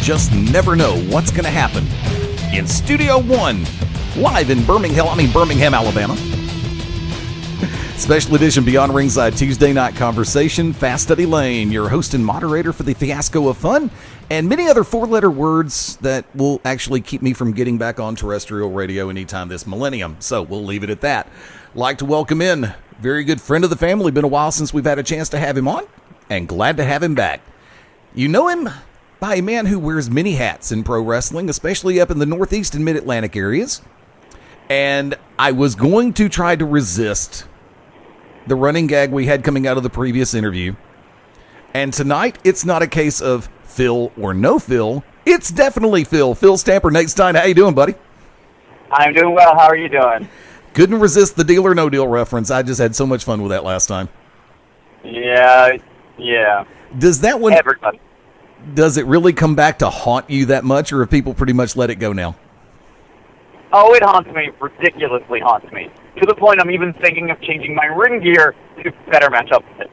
just never know what's going to happen. In Studio 1, live in Birmingham, Alabama. Special edition Beyond Ringside Tuesday night conversation. Fast Study Layne, your host and moderator for the fiasco of fun, and many other four-letter words that will actually keep me from getting back on terrestrial radio anytime this millennium. So we'll leave it at that. Like to welcome in very good friend of the family. Been a while since we've had a chance to have him on, and glad to have him back. You know him by a man who wears many hats in pro wrestling, especially up in the Northeast and Mid-Atlantic areas. And I was going to try to resist the running gag we had coming out of the previous interview. And tonight, it's not a case of Phil or no Phil. It's definitely Phil. Phil Stamper, Nate Stein. How you doing, buddy? I'm doing well. How are you doing? Couldn't resist the Deal or No Deal reference. I just had so much fun with that last time. Yeah. Does that one... Everybody. Does it really come back to haunt you that much, or have people pretty much let it go now? Oh, it haunts me. Ridiculously haunts me. To the point I'm even thinking of changing my ring gear to better match up with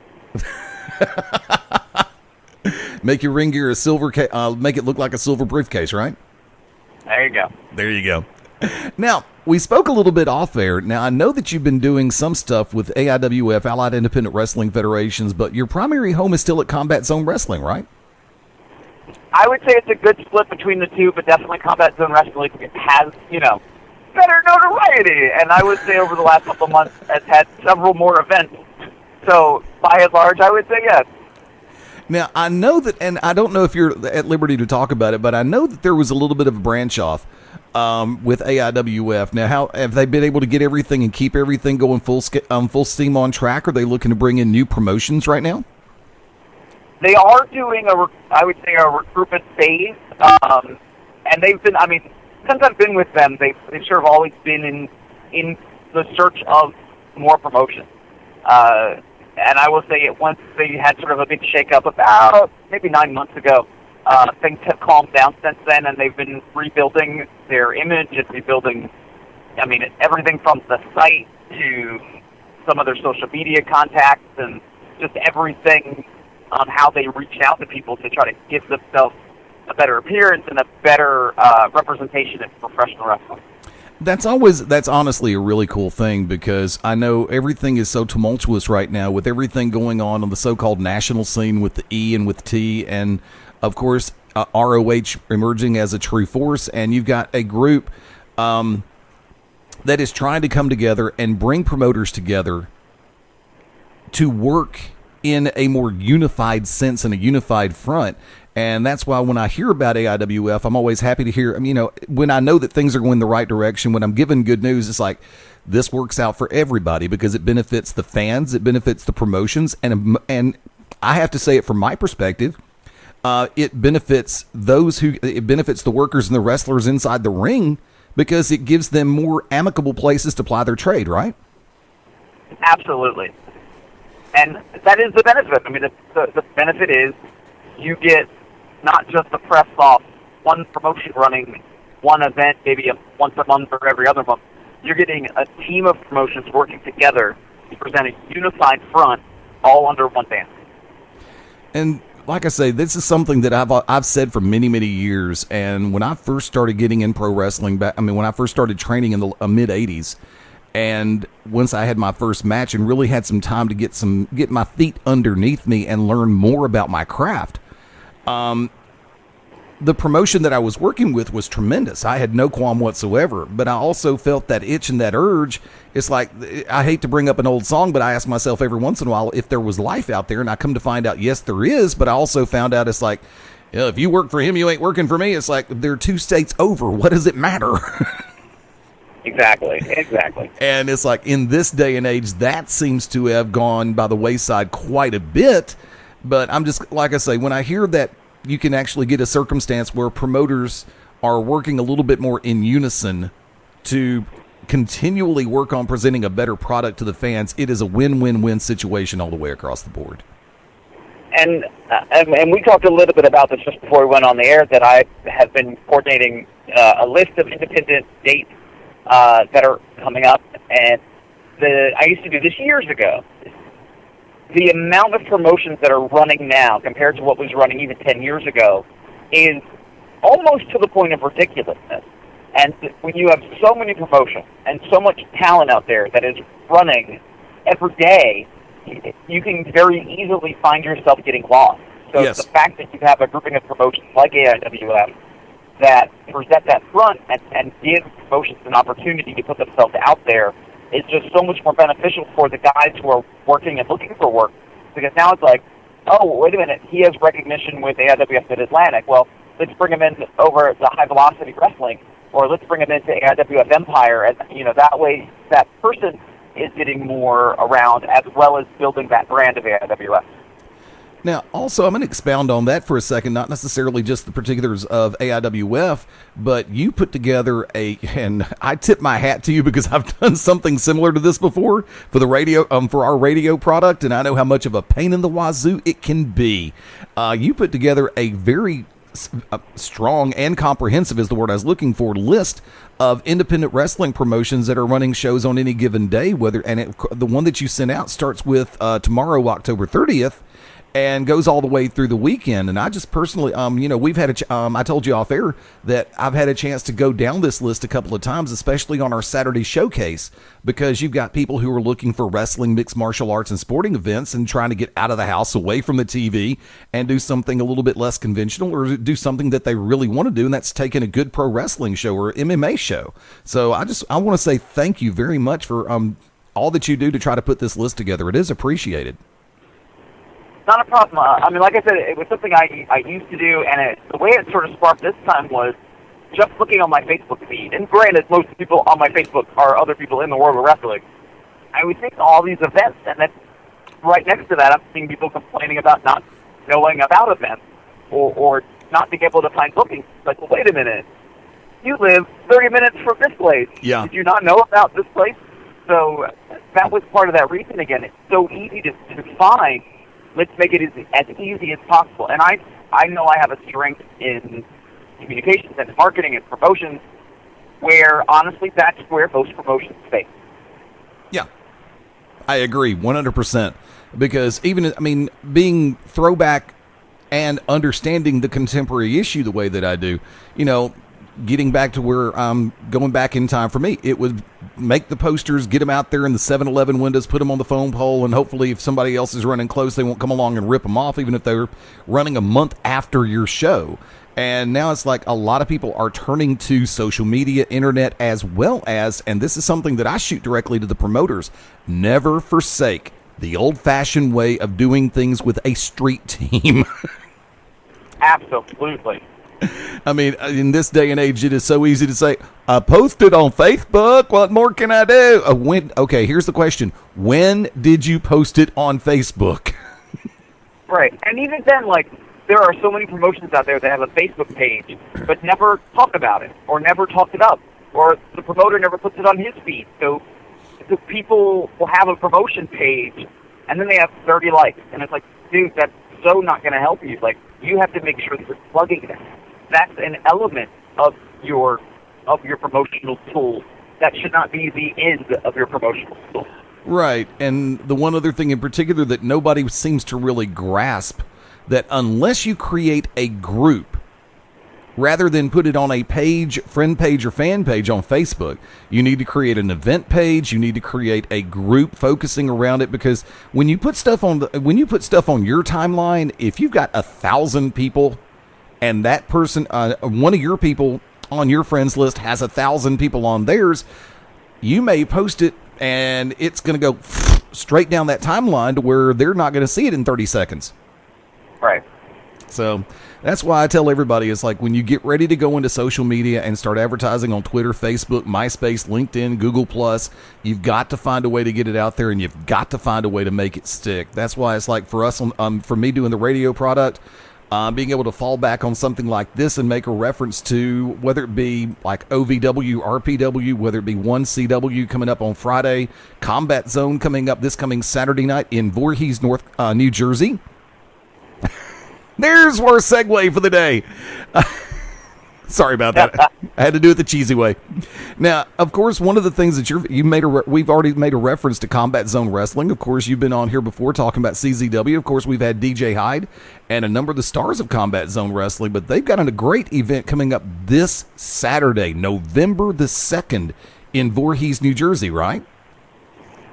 it. Make your ring gear a silver make it look like a silver briefcase, right? There you go. There you go. Now, we spoke a little bit off air. Now, I know that you've been doing some stuff with AIWF, Allied Independent Wrestling Federations, but your primary home is still at Combat Zone Wrestling, right? I would say it's a good split between the two, but definitely Combat Zone Wrestling has, better notoriety. And I would say over the last couple of months has had several more events. So, by and large, I would say yes. Now, I know that, and I don't know if you're at liberty to talk about it, but I know that there was a little bit of a branch off with AIWF. Now, how have they been able to get everything and keep everything going full steam on track? Are they looking to bring in new promotions right now? They are doing a recruitment phase, and they've been. I mean, since I've been with them, they've sort of always been in the search of more promotion. And I will say, once they had sort of a big shakeup about maybe 9 months ago, things have calmed down since then, and they've been rebuilding their image and rebuilding. I mean, everything from the site to some of their social media contacts and just everything on how they reach out to people to try to give themselves a better appearance and a better representation in professional wrestling. That's honestly a really cool thing, because I know everything is so tumultuous right now with everything going on the so-called national scene with the E and with T, and of course ROH emerging as a true force, and you've got a group that is trying to come together and bring promoters together to work in a more unified sense and a unified front. And that's why when I hear about AIWF, I'm always happy to hear, when I know that things are going the right direction, when I'm given good news, it's like, this works out for everybody because it benefits the fans, it benefits the promotions, and I have to say it from my perspective, it benefits the workers and the wrestlers inside the ring, because it gives them more amicable places to ply their trade, right? Absolutely. And that is the benefit. I mean, the benefit is you get not just the press off one promotion running one event, maybe once a month or every other month. You're getting a team of promotions working together to present a unified front, all under one banner. And like I say, this is something that I've said for many, many years. And when I first started getting in pro wrestling, when I first started training in the mid-'80s, and once I had my first match and really had some time to get my feet underneath me and learn more about my craft, the promotion that I was working with was tremendous. I had no qualm whatsoever, but I also felt that itch and that urge. It's like, I hate to bring up an old song, but I ask myself every once in a while if there was life out there, and I come to find out, yes, there is, but I also found out it's like, if you work for him, you ain't working for me. It's like, they're 2 states over. What does it matter? Exactly. And it's like, in this day and age, that seems to have gone by the wayside quite a bit. But I'm just, like I say, when I hear that you can actually get a circumstance where promoters are working a little bit more in unison to continually work on presenting a better product to the fans, it is a win-win-win situation all the way across the board. And we talked a little bit about this just before we went on the air, that I have been coordinating a list of independent dates that are coming up, and I used to do this years ago. The amount of promotions that are running now compared to what was running even 10 years ago is almost to the point of ridiculousness. And when you have so many promotions and so much talent out there that is running every day, you can very easily find yourself getting lost. So yes. The fact that you have a grouping of promotions like AIWF that present that front and give promotions an opportunity to put themselves out there is just so much more beneficial for the guys who are working and looking for work. Because now it's like, oh, wait a minute, he has recognition with AIWF Mid-Atlantic. Well, let's bring him in over the High Velocity Wrestling, or let's bring him into AIWF Empire. And, that way that person is getting more around as well as building that brand of AIWF. Now, also, I'm going to expound on that for a second, not necessarily just the particulars of AIWF, but you put together and I tip my hat to you because I've done something similar to this before for the radio, for our radio product, and I know how much of a pain in the wazoo it can be. You put together a very strong and comprehensive is the word I was looking for, list of independent wrestling promotions that are running shows on any given day. The one that you sent out starts with tomorrow, October 30th, and goes all the way through the weekend. And I just personally, we've had I told you off air that I've had a chance to go down this list a couple of times, especially on our Saturday showcase, because you've got people who are looking for wrestling, mixed martial arts, and sporting events and trying to get out of the house, away from the TV, and do something a little bit less conventional, or do something that they really want to do, and that's taking a good pro wrestling show or MMA show. So I want to say thank you very much for all that you do to try to put this list together. It is appreciated. Not a problem. Like I said, it was something I used to do, and the way it sort of sparked this time was just looking on my Facebook feed. And granted, most people on my Facebook are other people in the world of wrestling. I would think all these events, and then right next to that, I'm seeing people complaining about not knowing about events or not being able to find bookings. Like, well, wait a minute. You live 30 minutes from this place. Yeah. Did you not know about this place? So that was part of that reason again. It's so easy to find. Let's make it as easy as possible. And I know I have a strength in communications and marketing and promotions where, honestly, that's where most promotions fail. Yeah, I agree 100%. Because being throwback and understanding the contemporary issue the way that I do, getting back to where I'm going back in time for me, it would make the posters, get them out there in the 7-Eleven windows, put them on the phone pole, and hopefully if somebody else is running close, they won't come along and rip them off, even if they're running a month after your show. And now it's like a lot of people are turning to social media, internet, as well as, and this is something that I shoot directly to the promoters, never forsake the old-fashioned way of doing things with a street team. Absolutely. In this day and age, it is so easy to say, I posted on Facebook. What more can I do? Okay, here's the question. When did you post it on Facebook? Right. And even then, there are so many promotions out there that have a Facebook page, but never talk about it, or never talked it up, or the promoter never puts it on his feed. So people will have a promotion page, and then they have 30 likes. And it's like, dude, that's so not going to help you. You have to make sure that you're plugging that. That's an element of your promotional tool. That should not be the end of your promotional tool. Right. And the one other thing in particular that nobody seems to really grasp, that unless you create a group, rather than put it on a page, friend page or fan page on Facebook, you need to create an event page. You need to create a group focusing around it, because when you put stuff on your timeline, if you've got 1,000 people and that person, one of your people on your friends list has 1,000 people on theirs, you may post it and it's going to go straight down that timeline to where they're not going to see it in 30 seconds. Right. So that's why I tell everybody, it's like when you get ready to go into social media and start advertising on Twitter, Facebook, MySpace, LinkedIn, Google+, you've got to find a way to get it out there, and you've got to find a way to make it stick. That's why it's like for us, for me doing the radio product, being able to fall back on something like this and make a reference to whether it be like OVW, RPW, whether it be 1CW coming up on Friday, Combat Zone coming up this coming Saturday night in Voorhees, New Jersey. There's our segue for the day. Sorry about that. I had to do it the cheesy way. Now, of course, one of the things that we've already made a reference to Combat Zone Wrestling. Of course, you've been on here before talking about CZW. Of course, we've had DJ Hyde and a number of the stars of Combat Zone Wrestling, but they've got a great event coming up this Saturday, November the 2nd in Voorhees, New Jersey, right?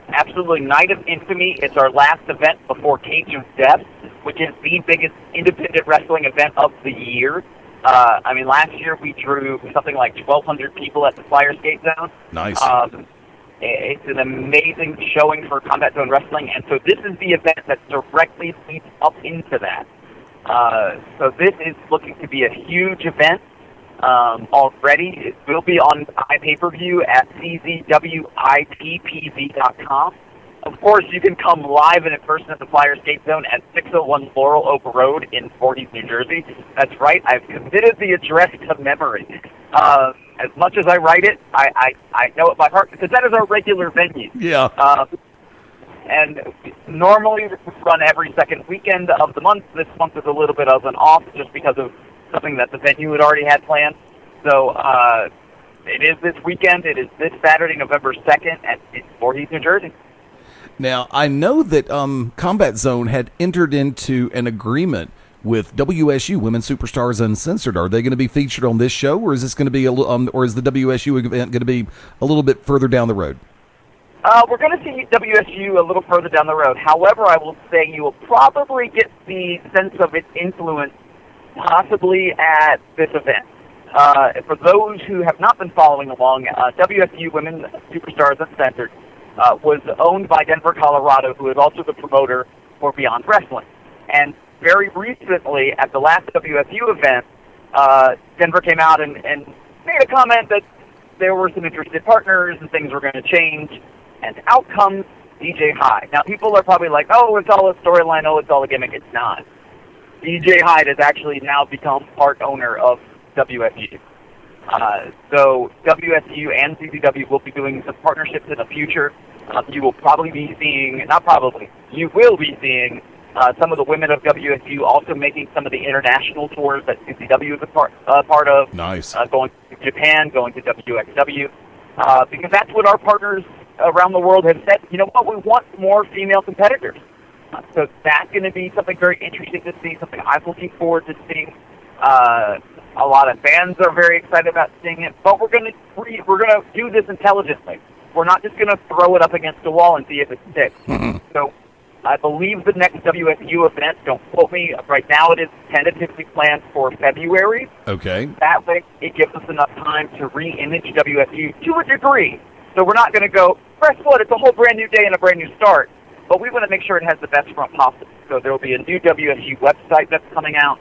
Absolutely. Night of Infamy. It's our last event before Cage of Death, which is the biggest independent wrestling event of the year. Last year we drew something like 1,200 people at the Flyer Skate Zone. Nice. It's an amazing showing for Combat Zone Wrestling, and so this is the event that directly leads up into that. So this is looking to be a huge event already. It will be on iPay-per-view at czwiptv.com. Of course, you can come live and in person at the Flyer Skate Zone at 601 Laurel Oak Road in Voorhees, New Jersey. That's right. I've committed the address to memory. As much as I write it, I know it by heart because that is our regular venue. Yeah. And normally we run every second weekend of the month. This month is a little bit of an off just because of something that the venue had already had planned. So it is this weekend. It is this Saturday, November 2nd at Voorhees, New Jersey. Now, I know that Combat Zone had entered into an agreement with WSU, Women Superstars Uncensored. Are they going to be featured on this show, or is this going to be or is the WSU event going to be a little bit further down the road? We're going to see WSU a little further down the road. However, I will say you will probably get the sense of its influence possibly at this event. For those who have not been following along, WSU Women Superstars Uncensored was owned by Denver, Colorado, who is also the promoter for Beyond Wrestling. And very recently, at the last WSU event, Denver came out and made a comment that there were some interested partners and things were going to change. And out comes DJ Hyde. Now, people are probably like, oh, it's all a storyline, oh, it's all a gimmick. It's not. DJ Hyde has actually now become part owner of WSU. So WSU and CZW will be doing some partnerships in the future. You will probably be seeing, not probably, you will be seeing some of the women of WSU also making some of the international tours that CZW is a part of. Nice. Going to Japan, going to WXW. Because that's what our partners around the world have said. You know what? We want more female competitors. So that's going to be something very interesting to see, something I'm looking forward to seeing. A lot of fans are very excited about seeing it, but we're going to do this intelligently. We're not just going to throw it up against the wall and see if it sticks. So I believe the next WSU event, don't quote me, right now it is tentatively planned for February. Okay. That way it gives us enough time to re-image WSU to a degree. So we're not going to go, press what, it's a whole brand new day and a brand new start. But we want to make sure it has the best front possible. So there will be a new WSU website that's coming out,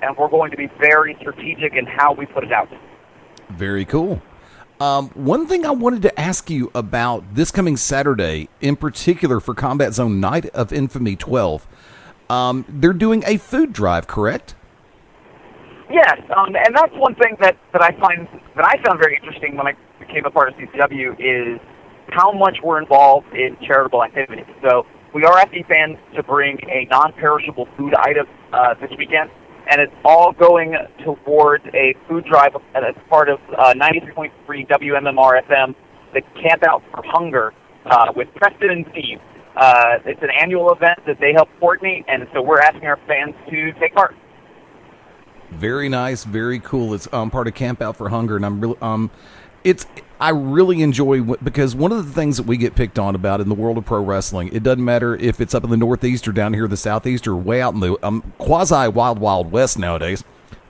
and we're going to be very strategic in how we put it out. Very cool. One thing I wanted to ask you about this coming Saturday, in particular for Combat Zone Night of Infamy 12, they're doing a food drive, correct? Yes, and that's one thing that I found very interesting when I became a part of CCW is how much we're involved in charitable activities. So we are asking fans to bring a non-perishable food item this weekend, and it's all going towards a food drive as part of 93.3 WMMR FM, the Camp Out for Hunger with Preston and Steve. It's an annual event that they help coordinate, and so we're asking our fans to take part. Very nice, very cool. It's part of Camp Out for Hunger, and I'm really I really enjoy because one of the things that we get picked on about in the world of pro wrestling, it doesn't matter if it's up in the Northeast or down here in the Southeast or way out in the quasi wild west nowadays.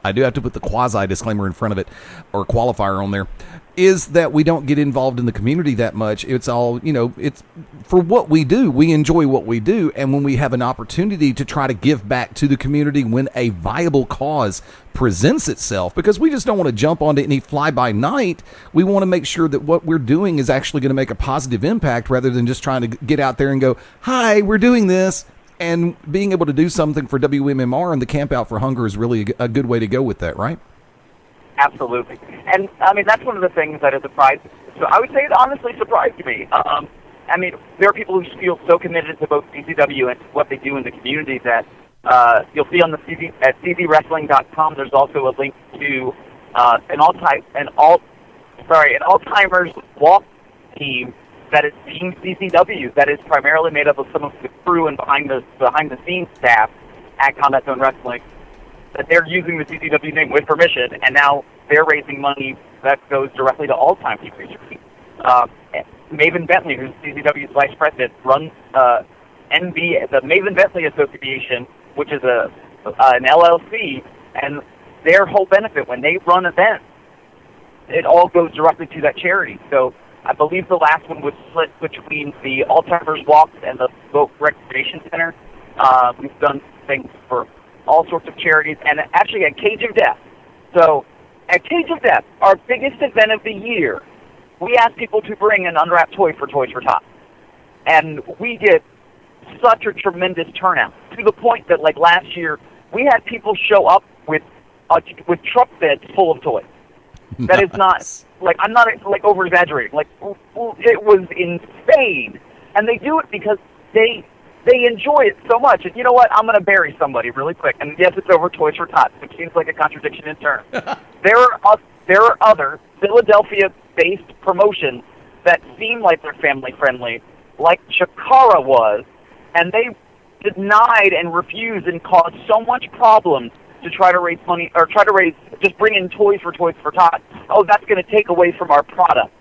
I do have to put the quasi disclaimer in front of it or qualifier on there, is that we don't get involved in the community that much. It's all, it's for what we do. We enjoy what we do. And when we have an opportunity to try to give back to the community when a viable cause presents itself, because we just don't want to jump onto any fly-by-night. We want to make sure that what we're doing is actually going to make a positive impact rather than just trying to get out there and go, hi, we're doing this. And being able to do something for WMMR and the Camp Out for Hunger is really a good way to go with that, right? Absolutely. And, that's one of the things that is surprised. So I would say it honestly surprised me. There are people who feel so committed to both CCW and what they do in the community that you'll see on the at czwrestling.com, there's also a link to an all-timers walk team that is Team CCW, that is primarily made up of some of the crew and behind the scenes staff at Combat Zone Wrestling, that they're using the CCW name with permission, and now they're raising money that goes directly to all-time Team Research. Maven Bentley, who's CCW's vice president, runs the Maven Bentley Association, which is an LLC, and their whole benefit when they run events, it all goes directly to that charity. So I believe the last one was split between the Alzheimer's Walks and the Boat Recreation Center. We've done things for all sorts of charities, and actually at Cage of Death. So at Cage of Death, our biggest event of the year, we ask people to bring an unwrapped toy for Toys for Tots. And we get such a tremendous turnout, to the point that, like last year, we had people show up with truck beds full of toys. That is not, like, I'm not, like, over-exaggerating. Like, it was insane. And they do it because they enjoy it so much. And you know what? I'm going to bury somebody really quick. And yes, it's over Toys for Tots, which seems like a contradiction in terms. There are other Philadelphia-based promotions that seem like they're family-friendly, like Chikara was, and they denied and refused and caused so much problems to try to raise money, or just bring in toys for Tots. Oh, that's going to take away from our product,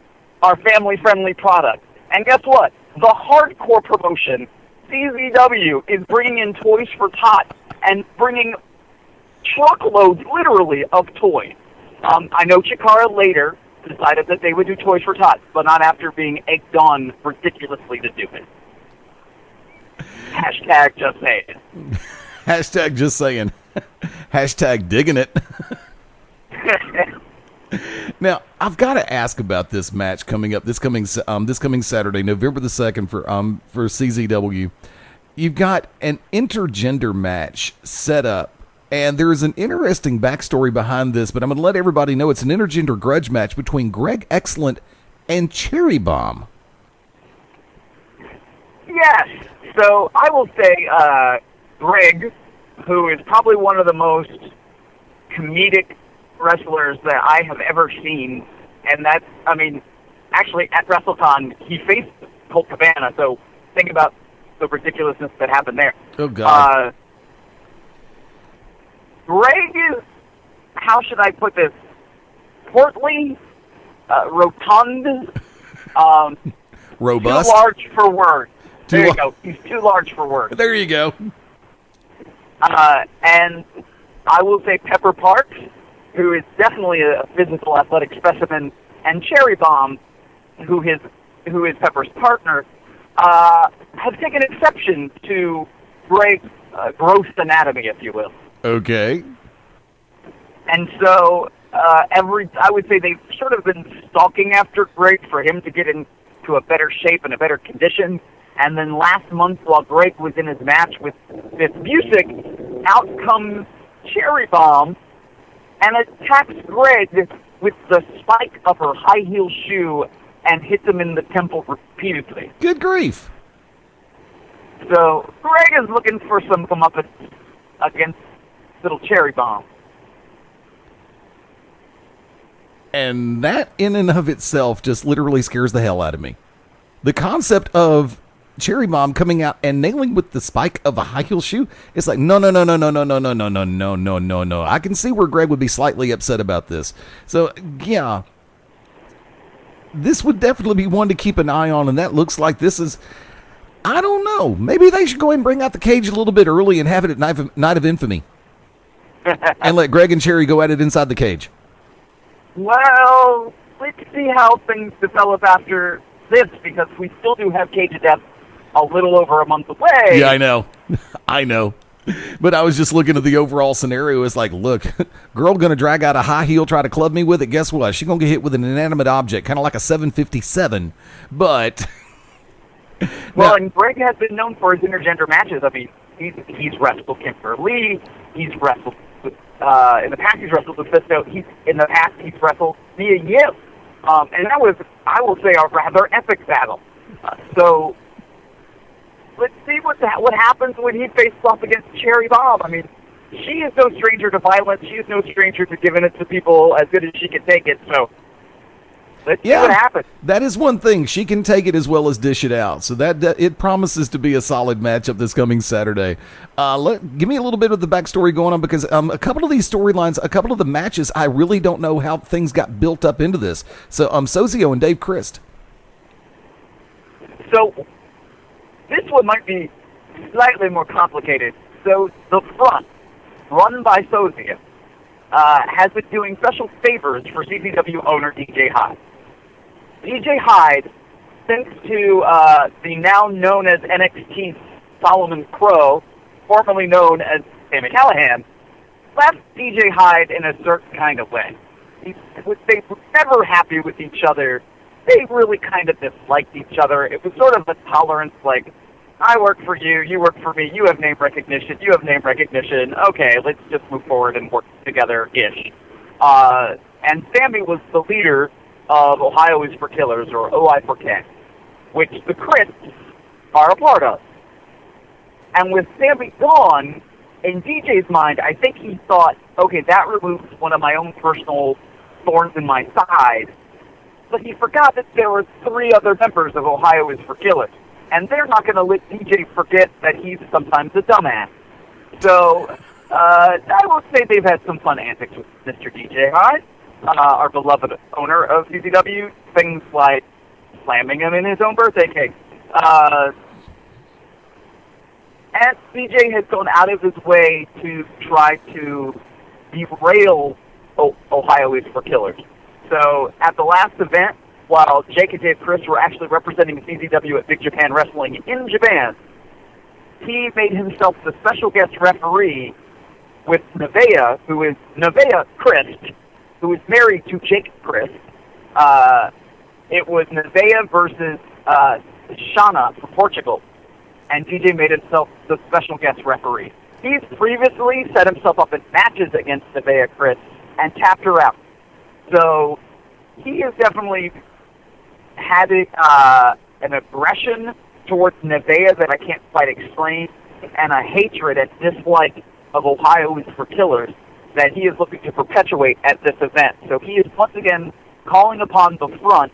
our family-friendly product. And guess what? The hardcore promotion, CZW, is bringing in Toys for Tots and bringing truckloads, literally, of toys. I know Chikara later decided that they would do Toys for Tots, but not after being egged on ridiculously to do it. Hashtag just saying. Hashtag just saying. Hashtag digging it. Now, I've got to ask about this match coming up this coming Saturday, November the 2nd for CZW. You've got an intergender match set up, and there is an interesting backstory behind this, but I'm going to let everybody know it's an intergender grudge match between Greg Excellent and Cherry Bomb. Yes. So I will say Greg, who is probably one of the most comedic wrestlers that I have ever seen, and that's, I mean, actually at WrestleCon, he faced Colt Cabana, so think about the ridiculousness that happened there. Oh, God. Greg is, how should I put this, portly, rotund, robust, too large for words. There you go. He's too large for words. There you go. And I will say Pepper Parks, who is definitely a physical athletic specimen, and Cherry Bomb, who is Pepper's partner, have taken exception to Greg's gross anatomy, if you will. Okay. And so I would say they've sort of been stalking after Greg for him to get into a better shape and a better condition. And then last month, while Greg was in his match with Miss Music, out comes Cherry Bomb and attacks Greg with the spike of her high heel shoe and hits him in the temple repeatedly. Good grief. So Greg is looking for some comeuppance against little Cherry Bomb. And that in and of itself just literally scares the hell out of me. The concept of Cherry Bomb coming out and nailing with the spike of a high heel shoe, it's like, no. I can see where Greg would be slightly upset about this. So, yeah, this would definitely be one to keep an eye on, and that looks like this is, I don't know, maybe they should go ahead and bring out the cage a little bit early and have it at Night of Infamy. And let Greg and Cherry go at it inside the cage. Well, let's see how things develop after this, because we still do have Cage of Death a little over a month away. Yeah, I know. But I was just looking at the overall scenario. It's like, look, girl going to drag out a high heel, try to club me with it. Guess what? She's going to get hit with an inanimate object, kind of like a 757. But well, and Greg has been known for his intergender matches. I mean, he's wrestled Kimberly. He's wrestled with, in the past. He's wrestled with Fisto. In the past he's wrestled Mia Yim. And that was, I will say, a rather epic battle. So let's see what happens when he faces off against Cherry Bomb. I mean, she is no stranger to violence. She is no stranger to giving it to people as good as she can take it. So let's see what happens. That is one thing. She can take it as well as dish it out. So that it promises to be a solid matchup this coming Saturday. Give me a little bit of the backstory going on, because a couple of these storylines, a couple of the matches, I really don't know how things got built up into this. So Sozio and Dave Christ. So this one might be slightly more complicated. So the front, run by Sozio, has been doing special favors for CZW owner DJ Hyde. DJ Hyde, thanks to the now known as NXT Solomon Crow, formerly known as Sami Callihan, left DJ Hyde in a certain kind of way. They were never happy with each other. They really kind of disliked each other. It was sort of a tolerance, like, I work for you, you work for me, you have name recognition, you have name recognition, okay, let's just move forward and work together-ish. And Sami was the leader of Ohio is for Killers, or OI4K, which the Crips are a part of. And with Sami gone, in DJ's mind, I think he thought, okay, that removes one of my own personal thorns in my side, but he forgot that there were 3 other members of Ohio is for Killers. And they're not going to let DJ forget that he's sometimes a dumbass. So, I will say they've had some fun antics with Mr. DJ Hyde, our beloved owner of CZW. Things like slamming him in his own birthday cake. And DJ has gone out of his way to try to derail Ohio is for Killers. So, at the last event, while Jake and Dave Chris were actually representing CZW at Big Japan Wrestling in Japan, he made himself the special guest referee with Nevaeh, who is Nevaeh Christ, who is married to Jake Christ. It was Nevaeh versus Shana from Portugal, and DJ made himself the special guest referee. He's previously set himself up in matches against Nevaeh Christ and tapped her out. So he has definitely had an aggression towards Nevaeh that I can't quite explain, and a hatred and dislike of Ohio is for Killers that he is looking to perpetuate at this event. So he is once again calling upon the front,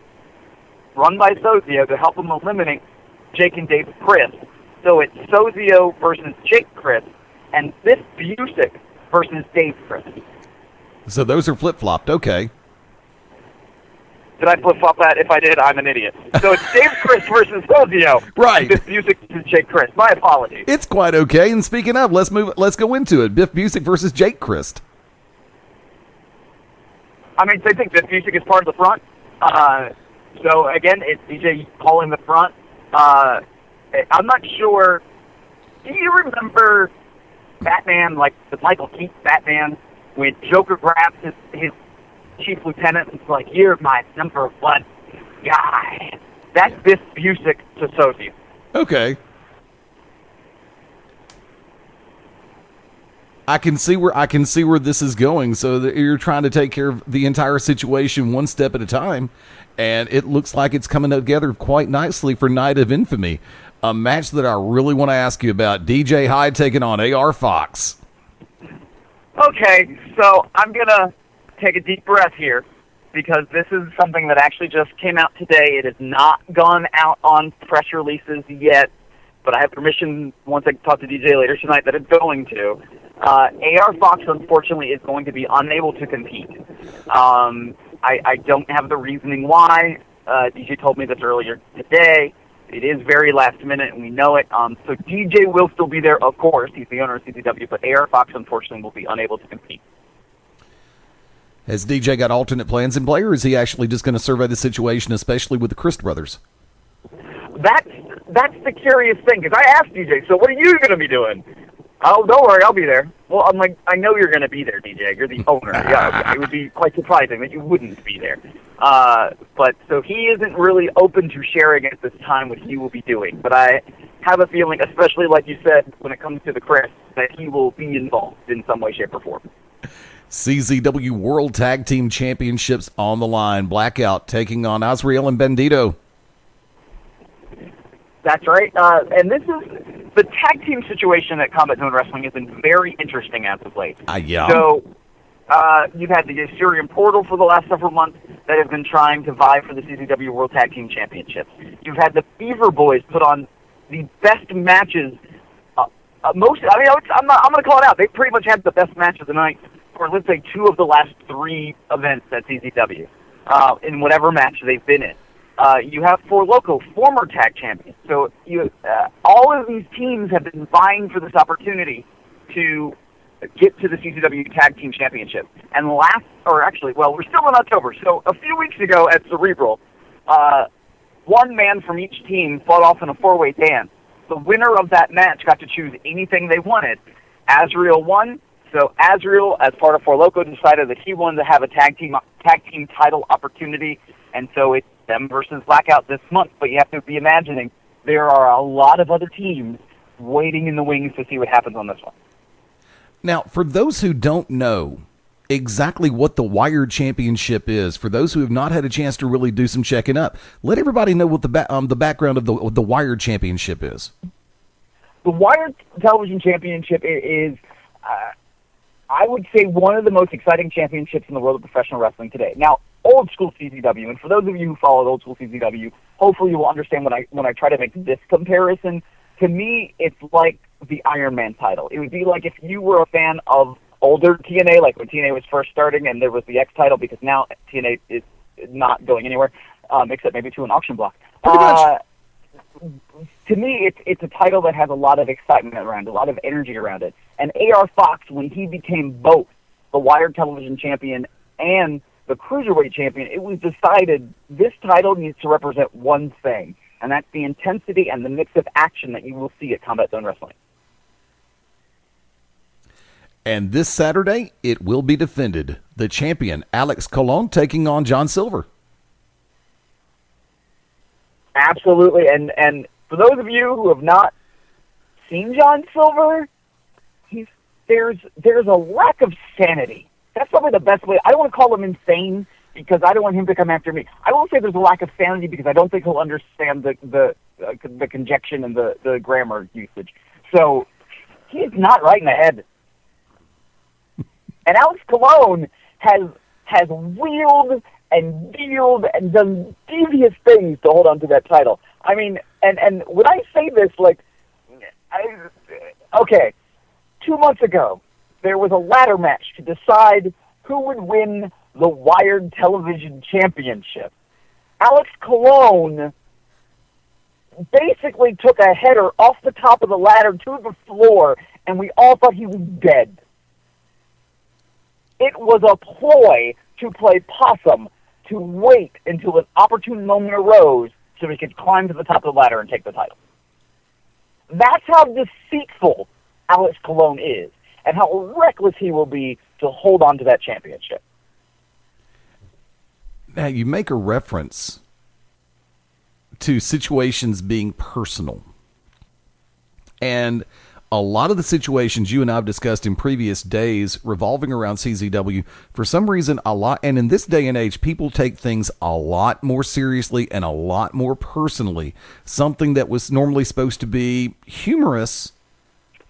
run by Sozio, to help him eliminate Jake and Dave Chris. So it's Sozio versus Jake Chris, and Biff Busick versus Dave Chris. So those are flip-flopped, okay. Did I flip-flop that? If I did, I'm an idiot. So it's Dave Chris versus Sozio. Right. Biff Busick versus Jake Chris. My apologies. It's quite okay. And speaking of, let's go into it. Biff Busick versus Jake Christ. I mean, I think Biff Busick is part of the front. So again, it's DJ calling the front. I'm not sure. Do you remember Batman, like the Michael Keaton Batman, when Joker grabs his chief lieutenant and is like, "You're my number 1 guy"? That's Biff Busick to Sozio. Okay. I can see where this is going. So that you're trying to take care of the entire situation one step at a time, and it looks like it's coming together quite nicely for Night of Infamy, a match that I really want to ask you about. DJ Hyde taking on AR Fox. Okay, so I'm gonna take a deep breath here, because this is something that actually just came out today. It has not gone out on press releases yet, but I have permission once I talk to DJ later tonight that it's going to. AR Fox, unfortunately, is going to be unable to compete. I don't have the reasoning why. DJ told me this earlier today. It is very last minute, and we know it. So DJ will still be there, of course. He's the owner of CZW, but AR Fox, unfortunately, will be unable to compete. Has DJ got alternate plans in play, or is he actually just going to survey the situation, especially with the Christ brothers? That's the curious thing, because I asked DJ, so what are you going to be doing? Oh, don't worry, I'll be there. Well, I'm like, I know you're going to be there, DJ. You're the owner. Yeah, it would be quite surprising that you wouldn't be there. But so he isn't really open to sharing at this time what he will be doing. But I have a feeling, especially like you said, when it comes to the Chris, that he will be involved in some way, shape, or form. CZW World Tag Team Championships on the line. Blackout taking on Azrael and Bandito. That's right. And this is the tag team situation at Combat Zone Wrestling has been very interesting as of late. Yeah. So, you've had the Assyrian Portal for the last several months that have been trying to vie for the CZW World Tag Team Championships. You've had the Beaver Boys put on the best matches. I'm going to call it out. They pretty much had the best match of the night for, let's say, 2 of the last 3 events at CZW in whatever match they've been in. You have Four Loko, former tag champions. So all of these teams have been vying for this opportunity to get to the CZW Tag Team Championship. And we're still in October. So a few weeks ago at Cerebral, one man from each team fought off in a 4-way dance. The winner of that match got to choose anything they wanted. Azrael won, so Azrael, as part of Four Loko, decided that he wanted to have a tag team title opportunity, and so it's them versus Blackout this month. But you have to be imagining there are a lot of other teams waiting in the wings to see what happens on this one. Now, for those who don't know exactly what the Wired Championship is, for those who have not had a chance to really do some checking up, let everybody know what the background of the Wired Championship is. The Wired Television Championship is, I would say, one of the most exciting championships in the world of professional wrestling today. Now, old school CZW, and for those of you who followed old school CZW, hopefully you will understand when I try to make this comparison. To me, it's like the Iron Man title. It would be like if you were a fan of older TNA, like when TNA was first starting, and there was the X title, because now TNA is not going anywhere, except maybe to an auction block. To me, it's a title that has a lot of excitement around it, a lot of energy around it. And A.R. Fox, when he became both the Wired Television Champion and the Cruiserweight Champion, it was decided this title needs to represent one thing, and that's the intensity and the mix of action that you will see at Combat Zone Wrestling. And this Saturday, it will be defended. The champion, Alex Colon, taking on John Silver. Absolutely. And for those of you who have not seen John Silver, there's a lack of sanity. That's probably the best way. I don't want to call him insane because I don't want him to come after me. I won't say there's a lack of sanity because I don't think he'll understand the conjunction and the grammar usage. So he is not right in the head. And Alex Colon has wheeled and dealed and done devious things to hold on to that title. I mean, and when I say this, okay, 2 months ago, there was a ladder match to decide who would win the Wired Television Championship. Alex Colon basically took a header off the top of the ladder to the floor, and we all thought he was dead. It was a ploy to play possum, to wait until an opportune moment arose so he could climb to the top of the ladder and take the title. That's how deceitful Alex Colon is, and how reckless he will be to hold on to that championship. Now, you make a reference to situations being personal. And a lot of the situations you and I have discussed in previous days revolving around CZW, for some reason, and in this day and age, people take things a lot more seriously and a lot more personally. Something that was normally supposed to be humorous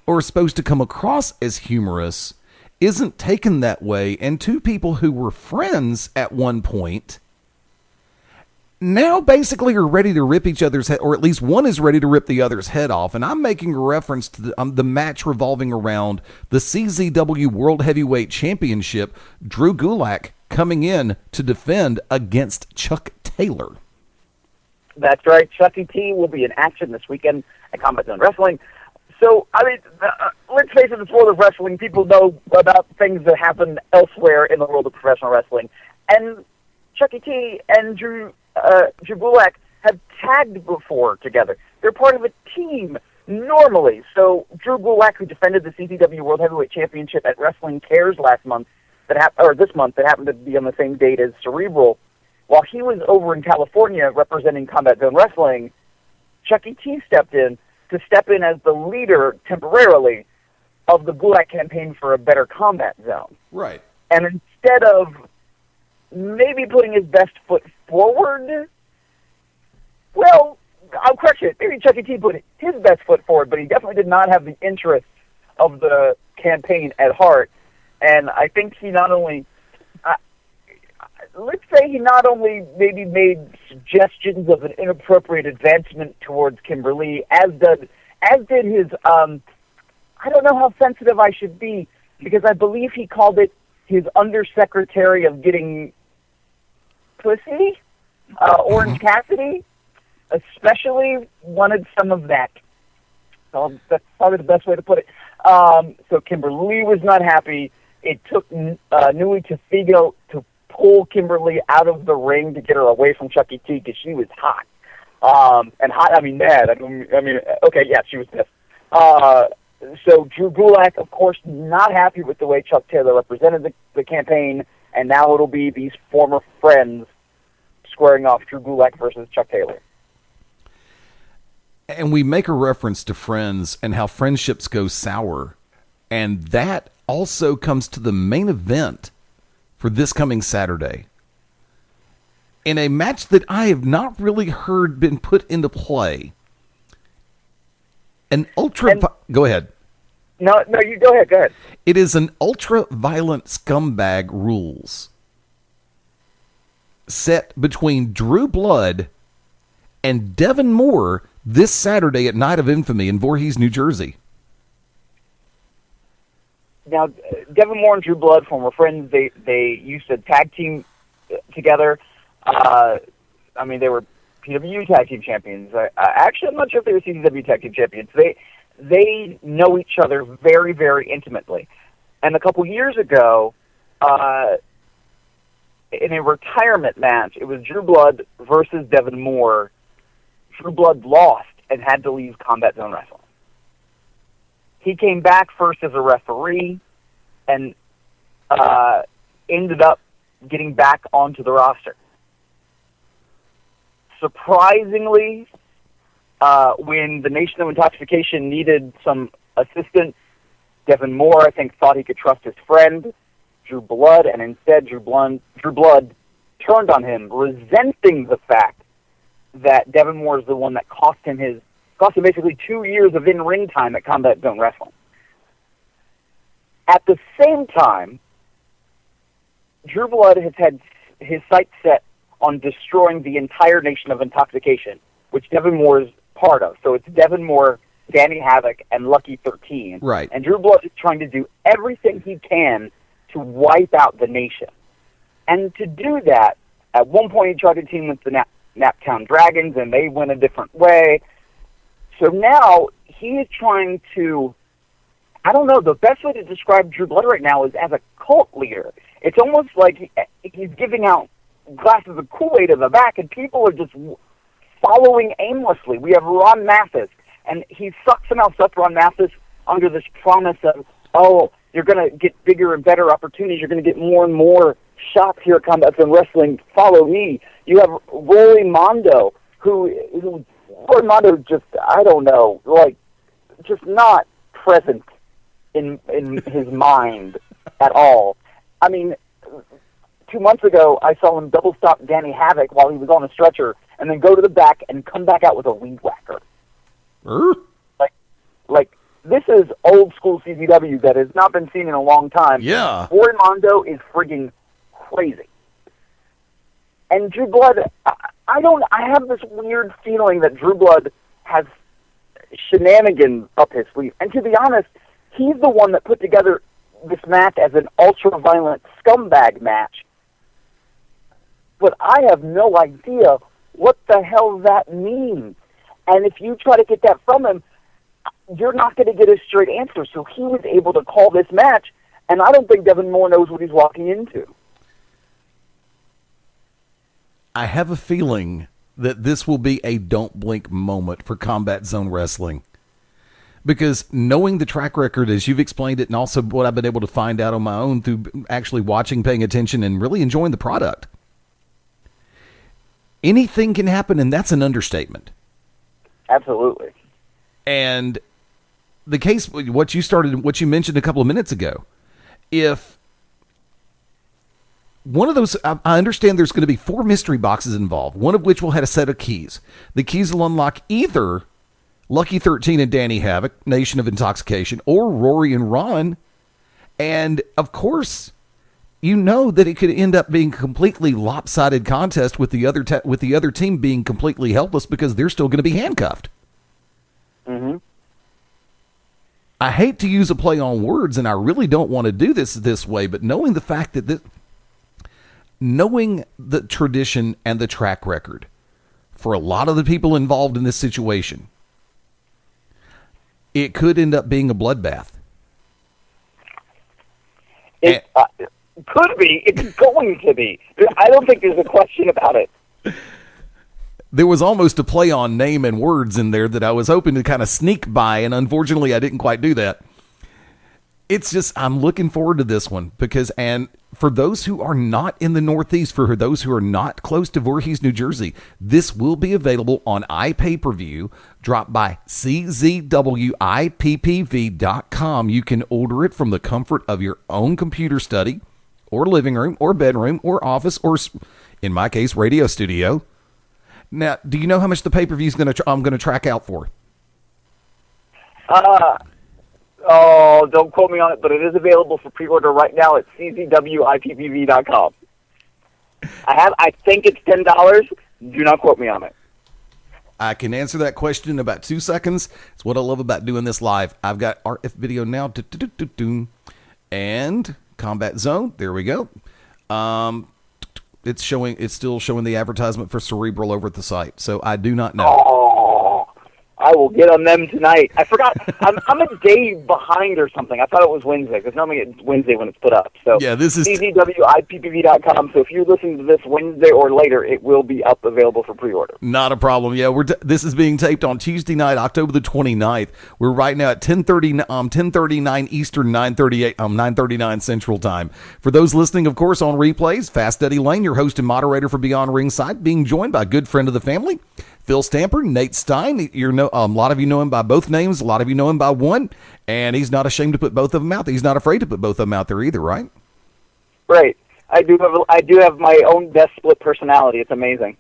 or supposed to come across as humorous isn't taken that way. And two people who were friends at one point now basically are ready to rip each other's head, or at least one is ready to rip the other's head off. And I'm making a reference to the match revolving around the CZW World Heavyweight Championship, Drew Gulak coming in to defend against Chuck Taylor. That's right. Chucky T will be in action this weekend at Combat Zone Wrestling. So, I mean, let's face it, it's world of wrestling. People know about things that happen elsewhere in the world of professional wrestling. And Chucky T and Drew Gulak have tagged before together. They're part of a team normally. So Drew Gulak, who defended the CZW World Heavyweight Championship at Wrestling Cares this month, that happened to be on the same date as Cerebral, while he was over in California representing Combat Zone Wrestling, Chucky T stepped in as the leader temporarily of the Gulak campaign for a better combat zone. Right. And instead of maybe putting his best foot forward, well, I'll correct it. Maybe Chucky T put his best foot forward, but he definitely did not have the interests of the campaign at heart. And I think he not only, let's say he not only maybe made suggestions of an inappropriate advancement towards Kimberly, as did his, I don't know how sensitive I should be, because I believe he called it his undersecretary of getting pussy, Orange Cassidy, especially wanted some of that. So that's probably the best way to put it. So Kimberly was not happy. It took Nui Tefego to pull Kimberly out of the ring to get her away from Chucky T because she was hot. And hot, I mean mad. I mean, okay, yeah, she was pissed. So Drew Gulak, of course, not happy with the way Chuck Taylor represented the campaign, and now it'll be these former friends squaring off, Drew Gulak versus Chuck Taylor. And we make a reference to friends and how friendships go sour. And that also comes to the main event for this coming Saturday. In a match that I have not really heard been put into play. Go ahead. No, you go ahead. It is an ultra-violent scumbag rules set between Drew Blood and Devin Moore this Saturday at Night of Infamy in Voorhees, New Jersey. Now, Devin Moore and Drew Blood, former friends, they used to tag team together. I mean, they were PWU tag team champions. Actually, I'm not sure if they were CCW tag team champions. They know each other very, very intimately. And a couple years ago, in a retirement match, it was Drew Blood versus Devin Moore. Drew Blood lost and had to leave Combat Zone Wrestling. He came back first as a referee and ended up getting back onto the roster. Surprisingly, when the Nation of Intoxication needed some assistance, Devin Moore, I think, thought he could trust his friend, Drew Blood, and instead Drew Blood turned on him, resenting the fact that Devin Moore is the one that cost him basically 2 years of in-ring time at Combat Zone Wrestling. At the same time, Drew Blood has had his sights set on destroying the entire Nation of Intoxication, which Devin Moore is part of. So it's Devin Moore, Danny Havoc, and Lucky 13. Right. And Drew Blood is trying to do everything he can to wipe out the Nation. And to do that, at one point he tried to team with the Naptown Dragons, and they went a different way. So now he is trying to, I don't know, the best way to describe Drew Blood right now is as a cult leader. It's almost like he's giving out glasses of Kool-Aid in the back, and people are just following aimlessly. We have Ron Mathis, and he somehow sucked Ron Mathis under this promise of, oh, you're going to get bigger and better opportunities. You're going to get more and more shots here at Combat Zone Wrestling. Follow me. You have Rory Mondo, who Rory Mondo just, I don't know, like, just not present in his mind at all. I mean, 2 months ago, I saw him double stop Danny Havoc while he was on a stretcher, and then go to the back and come back out with a weed whacker. Like this is old school CZW that has not been seen in a long time. Yeah. Rory Mondo is frigging crazy. And Drew Blood, I have this weird feeling that Drew Blood has shenanigans up his sleeve. And to be honest, he's the one that put together this match as an ultra-violent scumbag match. But I have no idea what the hell that means. And if you try to get that from him, you're not going to get a straight answer. So he was able to call this match, and I don't think Devin Moore knows what he's walking into. I have a feeling that this will be a don't blink moment for Combat Zone Wrestling. Because knowing the track record as you've explained it, and also what I've been able to find out on my own through actually watching, paying attention, and really enjoying the product, anything can happen, and that's an understatement. Absolutely. And the case, what you mentioned a couple of minutes ago, if one of those, I understand there's going to be 4 mystery boxes involved, one of which will have a set of keys. The keys will unlock either Lucky 13 and Danny Havoc, Nation of Intoxication, or Rory and Ron. And, of course, you know that it could end up being a completely lopsided contest with the other team being completely helpless because they're still going to be handcuffed. Mm-hmm. I hate to use a play on words, and I really don't want to do this way, but knowing the fact that knowing the tradition and the track record for a lot of the people involved in this situation, it could end up being a bloodbath. It could be. It's going to be. I don't think there's a question about it. There was almost a play on name and words in there that I was hoping to kind of sneak by, and unfortunately I didn't quite do that. It's just, I'm looking forward to this one because, and for those who are not in the Northeast, for those who are not close to Voorhees, New Jersey, this will be available on iPay-per-view. Drop by czwippv.com. You can order it from the comfort of your own computer study or living room or bedroom or office or, in my case, radio studio. Now, do you know how much the pay-per-view is I'm going to track out for? Don't quote me on it, but it is available for pre-order right now at czwippv.com. I think it's $10. Do not quote me on it. I can answer that question in about 2 seconds. It's what I love about doing this live. I've got RF video now. And Combat Zone. There we go. It's still showing the advertisement for Cerebral over at the site. So I do not know. Oh, I will get on them tonight. I forgot. I'm a day behind or something. I thought it was Wednesday because normally it's Wednesday when it's put up. So yeah, this is czwippv.com. So if you're listening to this Wednesday or later, it will be up available for pre-order. Not a problem. Yeah, this is being taped on Tuesday night, October the 29th. We're right now at 10:39 Eastern, 9:39 Central Time. For those listening, of course, on replays, Fast Eddie Layne, your host and moderator for Beyond Ringside, being joined by a good friend of the family, Phil Stamper, Nate Stein. A lot of you know him by both names. A lot of you know him by one. And he's not ashamed to put both of them out there. He's not afraid to put both of them out there either, right? Right. I do have my own best split personality. It's amazing.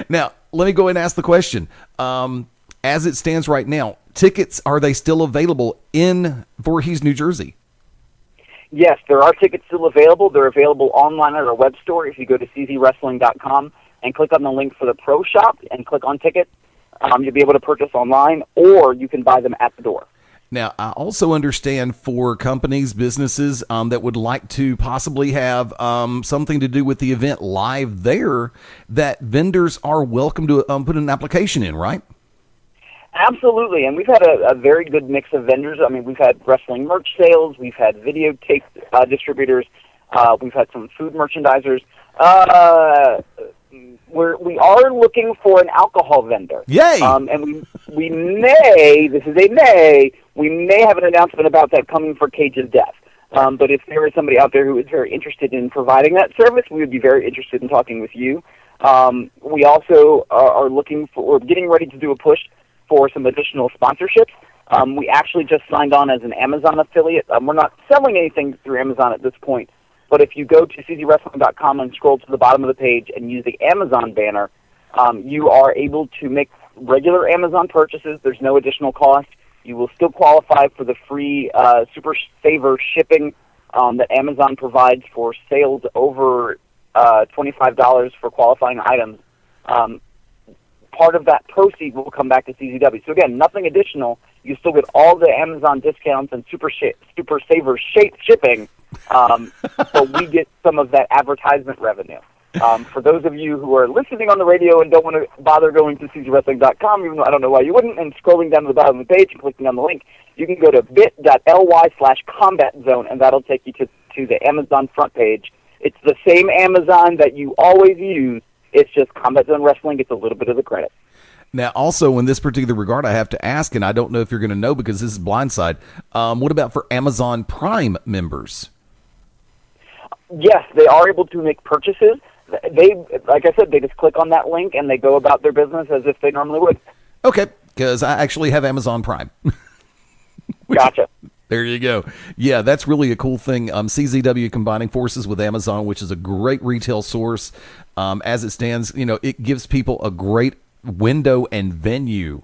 Now, let me go ahead and ask the question. As it stands right now, tickets, are they still available in Voorhees, New Jersey? Yes, there are tickets still available. They're available online at our web store. If you go to czwrestling.com and click on the link for the Pro Shop and click on tickets, you'll be able to purchase online, or you can buy them at the door. Now, I also understand for companies, businesses that would like to possibly have something to do with the event live there, that vendors are welcome to put an application in, right? Absolutely, and we've had a very good mix of vendors. I mean, we've had wrestling merch sales, we've had videotape distributors, we've had some food merchandisers. We are looking for an alcohol vendor. Yay! And we may, this is a may, we may have an announcement about that coming for Cage of Death. But if there is somebody out there who is very interested in providing that service, we would be very interested in talking with you. We also are we're getting ready to do a push for some additional sponsorships. We actually just signed on as an Amazon affiliate. We're not selling anything through Amazon at this point, but if you go to czwrestling.com and scroll to the bottom of the page and use the Amazon banner, you are able to make regular Amazon purchases. There's no additional cost. You will still qualify for the free Super Saver shipping that Amazon provides for sales over $25 for qualifying items. Part of that proceed will come back to CZW. So again, nothing additional. You still get all the Amazon discounts and Super Saver shipping, but we get some of that advertisement revenue. For those of you who are listening on the radio and don't want to bother going to czwrestling.com, even though I don't know why you wouldn't, and scrolling down to the bottom of the page and clicking on the link, you can go to bit.ly/combat zone, and that'll take you to the Amazon front page. It's the same Amazon that you always use. It's just Combat Zone Wrestling gets a little bit of the credit. Now, also, in this particular regard, I have to ask, and I don't know if you're going to know because this is blindside, what about for Amazon Prime members? Yes, they are able to make purchases. They, like I said, they just click on that link and they go about their business as if they normally would. Okay, because I actually have Amazon Prime. Gotcha. There you go. Yeah, that's really a cool thing. CZW combining forces with Amazon, which is a great retail source. As it stands, it gives people a great window and venue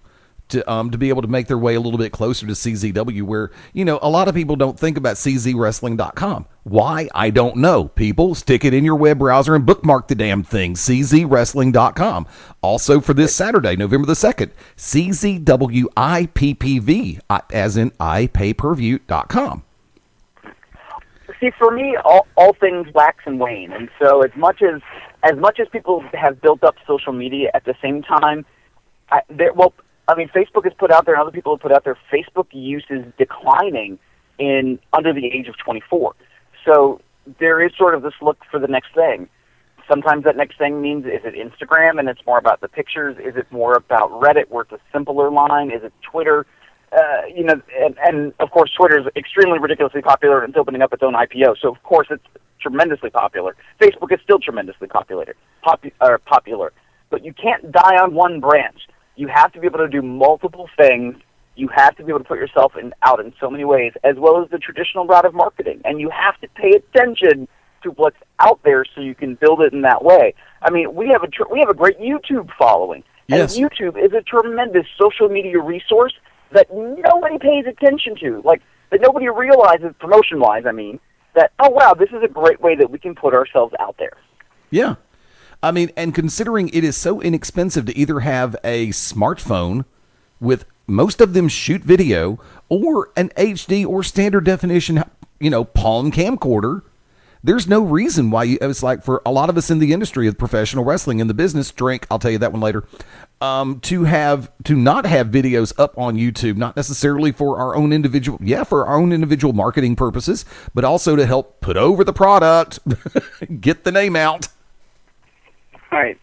to be able to make their way a little bit closer to CZW, where, a lot of people don't think about czwrestling.com. Why? I don't know. People, stick it in your web browser and bookmark the damn thing, czwrestling.com. Also for this Saturday, November the 2nd, CZWIPPV, as in ipayperview.com. See, for me, all things wax and wane, and so as much as people have built up social media at the same time, Facebook has put out there, and other people have put out there, Facebook use is declining under the age of 24. So there is sort of this look for the next thing. Sometimes that next thing means, is it Instagram, and it's more about the pictures? Is it more about Reddit, where it's a simpler line? Is it Twitter? And of course, Twitter is extremely ridiculously popular, and it's opening up its own IPO. So of course, it's tremendously popular. Facebook is still tremendously popular. But you can't die on one branch. You have to be able to do multiple things. You have to be able to put yourself out in so many ways, as well as the traditional route of marketing. And you have to pay attention to what's out there so you can build it in that way. I mean, we have a great YouTube following. Yes. And YouTube is a tremendous social media resource that nobody pays attention to. That nobody realizes, promotion-wise, that, oh, wow, this is a great way that we can put ourselves out there. Yeah. And considering it is so inexpensive to either have a smartphone with most of them shoot video, or an HD or standard definition, palm camcorder, there's no reason why it's like for a lot of us in the industry of professional wrestling, in the business, drink, I'll tell you that one later, to not have videos up on YouTube, not necessarily for our own individual marketing purposes, but also to help put over the product, get the name out. Right.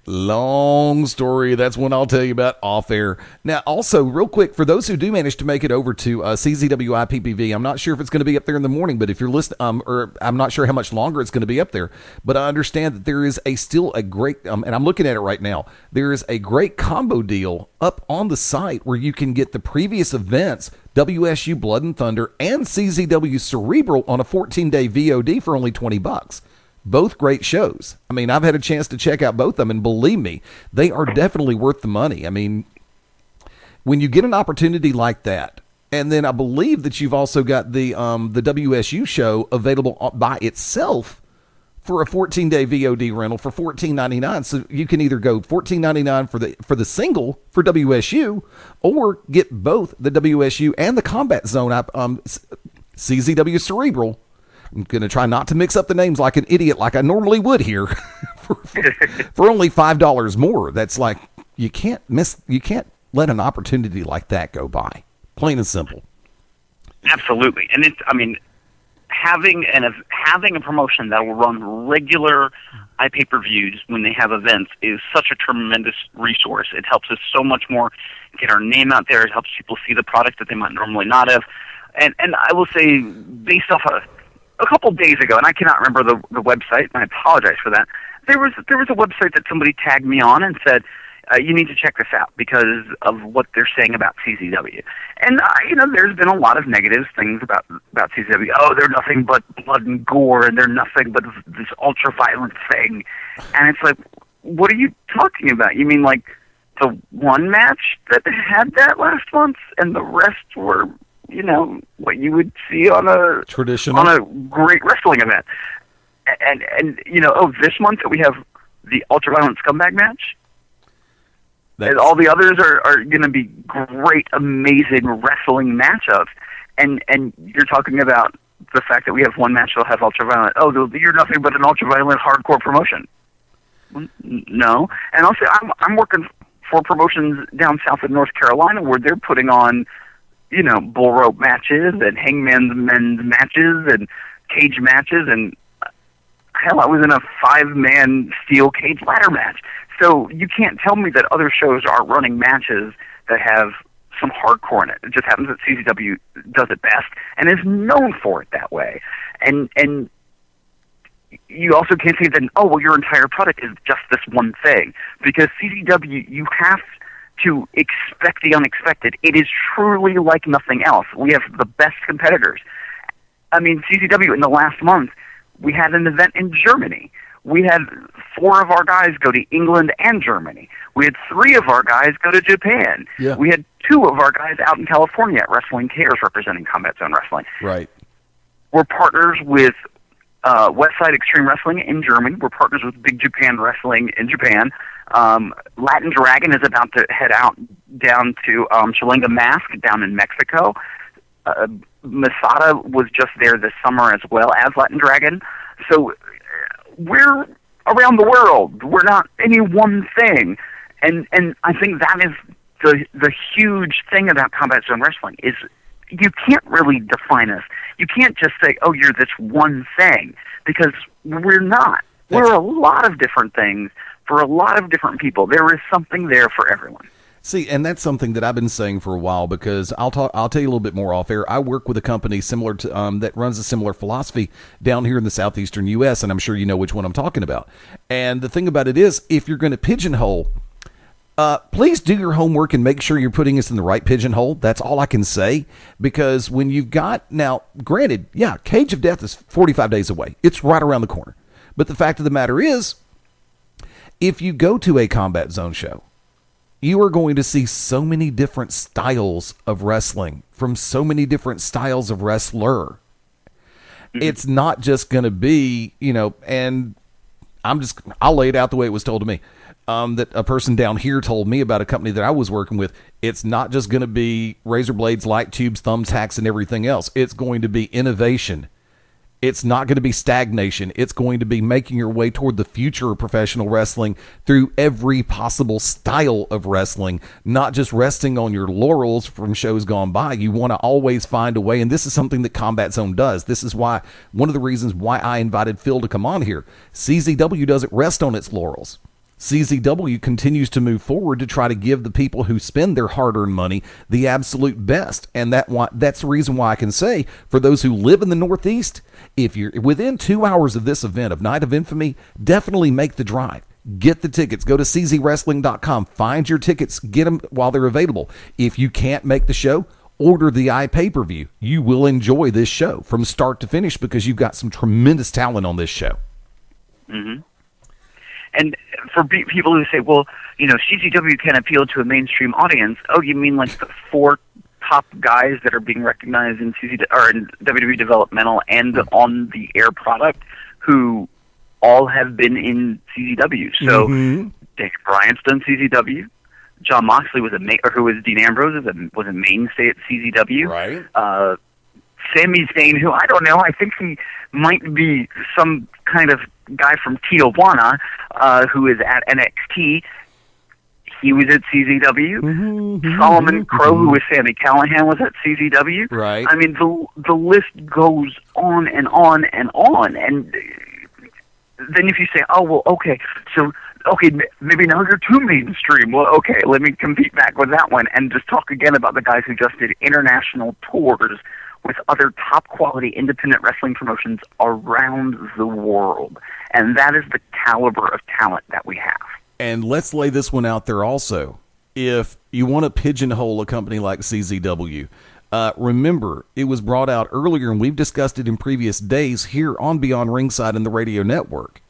Long story. That's one I'll tell you about off air. Now, also, real quick, for those who do manage to make it over to CZWIPPV, I'm not sure if it's going to be up there in the morning, but if you're listening, or I'm not sure how much longer it's going to be up there, but I understand that there is still a great, and I'm looking at it right now, there is a great combo deal up on the site where you can get the previous events, WSU Blood and Thunder and CZW Cerebral, on a 14-day VOD for only $20. Both great shows. I've had a chance to check out both of them, and believe me, they are definitely worth the money. When you get an opportunity like that, and then I believe that you've also got the WSU show available by itself for a 14-day VOD rental for $14.99. So you can either go $14.99 for the single for WSU, or get both the WSU and the Combat Zone CZW Cerebral. I'm going to try not to mix up the names like an idiot like I normally would here for only $5 more. That's like, you can't let an opportunity like that go by. Plain and simple. Absolutely. And having a promotion that will run regular iPay-per-views when they have events is such a tremendous resource. It helps us so much more get our name out there. It helps people see the product that they might normally not have. And I will say, based off a couple days ago, and I cannot remember the website, and I apologize for that. There was a website that somebody tagged me on and said, you need to check this out because of what they're saying about CZW. And there's been a lot of negative things about CZW. Oh, they're nothing but blood and gore, and they're nothing but this ultra-violent thing. And it's like, what are you talking about? You mean like the one match that had that last month, and the rest were, what you would see on a great wrestling event. And this month we have the ultra-violent scumbag match. And all the others are going to be great, amazing wrestling matchups. And you're talking about the fact that we have one match that'll have ultra-violent. Oh, you're nothing but an ultra-violent hardcore promotion. No. And also, I'm working for promotions down south in North Carolina where they're putting on bull rope matches and hangman's men's matches and cage matches, and hell, I was in a 5-man steel cage ladder match. So you can't tell me that other shows aren't running matches that have some hardcore in it. It just happens that CZW does it best and is known for it that way. And you also can't say that, your entire product is just this one thing, because CZW, you have to expect the unexpected. It is truly like nothing else. We have the best competitors. I mean, CZW in the last month, we had an event in Germany. We had 4 of our guys go to England and Germany. We had 3 of our guys go to Japan. Yeah. We had 2 of our guys out in California at Wrestling Cares representing Combat Zone Wrestling. Right. We're partners with Westside Extreme Wrestling in Germany. We're partners with Big Japan Wrestling in Japan. Latin Dragon is about to head out down to Shalinga Mask down in Mexico. Masada was just there this summer as well as Latin Dragon. So we're around the world. We're not any one thing. And I think that is the huge thing about Combat Zone Wrestling is you can't really define us. You can't just say, oh, you're this one thing, because we're not. We're a lot of different things for a lot of different people. There is something there for everyone. See, and that's something that I've been saying for a while, because I'll tell you a little bit more off air. I work with a company similar to that runs a similar philosophy down here in the southeastern U.S., and I'm sure you know which one I'm talking about. And the thing about it is, if you're going to pigeonhole, please do your homework and make sure you're putting us in the right pigeonhole. That's all I can say, because when you've got, now, granted, yeah, Cage of Death is 45 days away. It's right around the corner. But the fact of the matter is, if you go to a Combat Zone show, you are going to see so many different styles of wrestling from so many different styles of wrestler. Mm-hmm. It's not just going to be, and I'll lay it out the way it was told to me. That a person down here told me about a company that I was working with. It's not just going to be razor blades, light tubes, thumbtacks, and everything else. It's going to be innovation. It's not going to be stagnation. It's going to be making your way toward the future of professional wrestling through every possible style of wrestling, not just resting on your laurels from shows gone by. You want to always find a way, and this is something that Combat Zone does. This is why, one of the reasons why I invited Phil to come on here. CZW doesn't rest on its laurels. CZW continues to move forward to try to give the people who spend their hard-earned money the absolute best. And that's the reason why I can say, for those who live in the Northeast, if you're within 2 hours of this event, of Night of Infamy, definitely make the drive. Get the tickets. Go to czwrestling.com. Find your tickets. Get them while they're available. If you can't make the show, order the iPay-per-view. You will enjoy this show from start to finish, because you've got some tremendous talent on this show. Mm-hmm. And for people who say, well, CZW can appeal to a mainstream audience. Oh, you mean like the 4 top guys that are being recognized in WWE Developmental and on the air product, who all have been in CZW. So Dave Bryant's done CZW. John Moxley who was Dean Ambrose, was a mainstay at CZW. Right. Sami Zayn, who I don't know, I think he might be some kind of guy from Tijuana, who is at NXT. He was at CZW. Mm-hmm. Solomon Crow, who was Sami Callihan, was at CZW. Right. I mean, the list goes on and on and on. And then if you say, oh, well, okay, maybe now you're too mainstream. Well, okay, let me compete back with that one and just talk again about the guys who just did international tours with other top-quality independent wrestling promotions around the world. And that is the caliber of talent that we have. And let's lay this one out there also. If you want to pigeonhole a company like CZW, remember, it was brought out earlier, and we've discussed it in previous days here on Beyond Ringside and the radio network.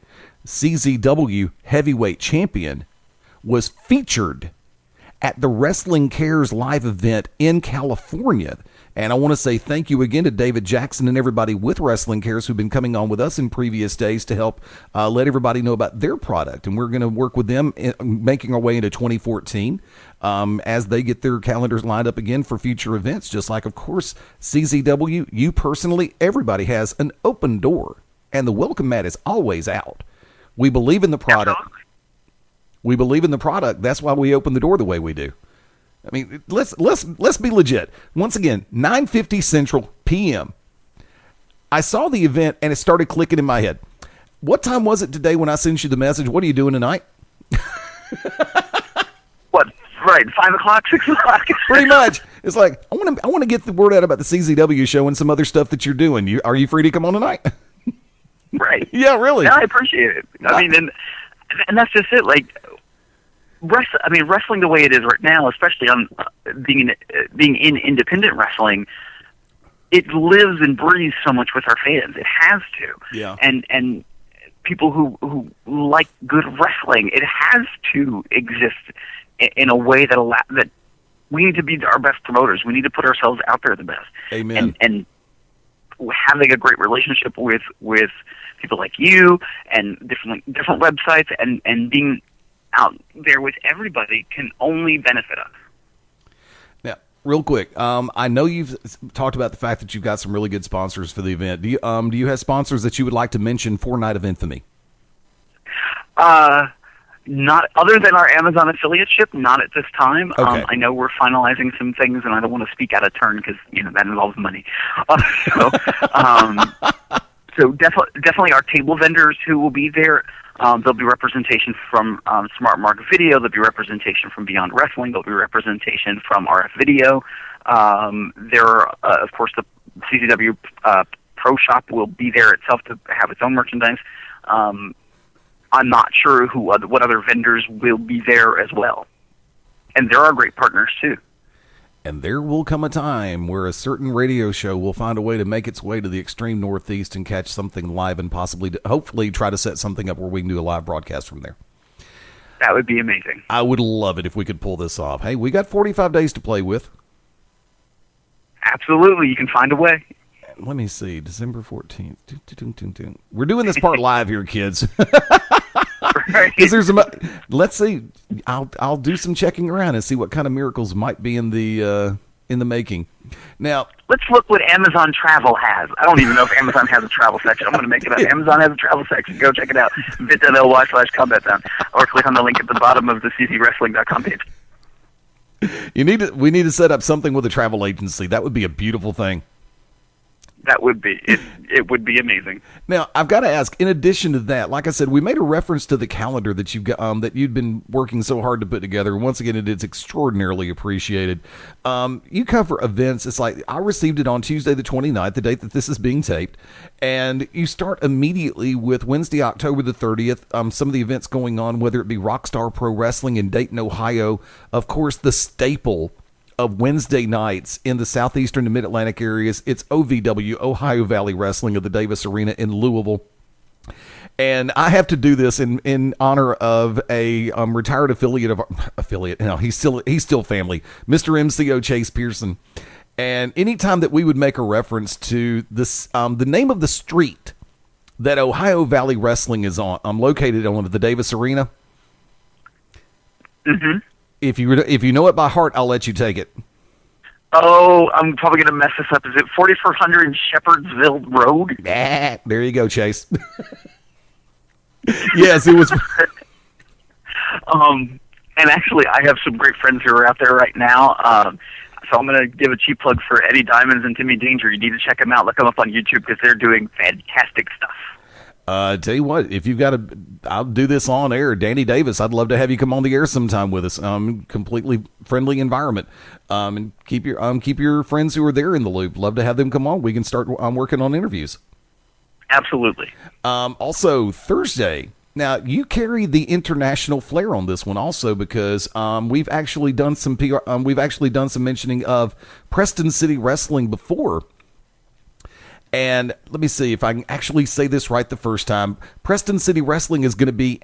CZW Heavyweight Champion was featured at the Wrestling Cares live event in California. And I want to say thank you again to David Jackson and everybody with Wrestling Cares who've been coming on with us in previous days to help let everybody know about their product. And we're going to work with them making our way into 2014 as they get their calendars lined up again for future events. Just like, of course, CZW, you personally, everybody has an open door. And the welcome mat is always out. We believe in the product. We believe in the product. That's why we open the door the way we do. I mean, let's be legit. Once again, 9:50 Central PM. I saw the event and it started clicking in my head. What time was it today when I sent you the message? What are you doing tonight? What? Right, 5 o'clock, 6 o'clock. Pretty much. It's like I want to get the word out about the CZW show and some other stuff that you're doing. Are you free to come on tonight? Right. Yeah, really. No, I appreciate it. I mean, and that's just it. Like, wrestling the way it is right now, especially on being in independent wrestling, it lives and breathes so much with our fans. It has to. Yeah. And people who like good wrestling, it has to exist in a way that we need to be our best promoters. We need to put ourselves out there the best. Amen. And having a great relationship with people like you and different websites and being out there with everybody can only benefit us. Now, real quick, I know you've talked about the fact that you've got some really good sponsors for the event. Do you have sponsors that you would like to mention for Night of Infamy? Not other than our Amazon affiliateship, not at this time. Okay. I know we're finalizing some things, and I don't want to speak out of turn because that involves money. So definitely our table vendors who will be there. There'll be representation from Smart Mark Video. There'll be representation from Beyond Wrestling. There'll be representation from RF Video. There are, of course, the CCW Pro Shop will be there itself to have its own merchandise. I'm not sure what other vendors will be there as well. And there are great partners, too. And there will come a time where a certain radio show will find a way to make its way to the extreme Northeast and catch something live and hopefully try to set something up where we can do a live broadcast from there. That would be amazing. I would love it if we could pull this off. Hey, we got 45 days to play with. Absolutely. You can find a way. Let me see. December 14th. We're doing this part live here, kids. Right. Let's see. I'll do some checking around and see what kind of miracles might be in the making. Now, let's look what Amazon Travel has. I don't even know if Amazon has a travel section. I'm going to make it up. Amazon has a travel section. Go check it out. bit.ly/Combat Zone, or click on the link at the bottom of the ccwrestling.com page. We need to set up something with a travel agency. That would be a beautiful thing. That would be it. Would be amazing. Now, I've got to ask. In addition to that, like I said, we made a reference to the calendar that you've got, that you'd been working so hard to put together. And once again, it is extraordinarily appreciated. You cover events. It's like I received it on Tuesday, the 29th, the date that this is being taped, and you start immediately with Wednesday, October the 30th. Some of the events going on, whether it be Rockstar Pro Wrestling in Dayton, Ohio, of course, the staple of Wednesday nights in the southeastern and mid-Atlantic areas. It's OVW, Ohio Valley Wrestling, of the Davis Arena in Louisville. And I have to do this in honor of a retired affiliate. No, he's still family, Mr. MCO Chase Pearson. And anytime that we would make a reference to this, the name of the street that Ohio Valley Wrestling is located on, the Davis Arena. Mm-hmm. If you know it by heart, I'll let you take it. Oh, I'm probably going to mess this up. Is it 4400 Shepherdsville Road? There you go, Chase. Yes, it was. And actually, I have some great friends who are out there right now. So I'm going to give a cheap plug for Eddie Diamonds and Timmy Danger. You need to check them out. Look them up on YouTube because they're doing fantastic stuff. Tell you what, if you've got I'll do this on air. Danny Davis, I'd love to have you come on the air sometime with us. Completely friendly environment. And keep your friends who are there in the loop. Love to have them come on. We can start working on interviews. Absolutely. Also Thursday. Now you carry the international flair on this one also because we've actually done some PR. We've actually done some mentioning of Preston City Wrestling before. And let me see if I can actually say this right the first time. Preston City Wrestling is going to be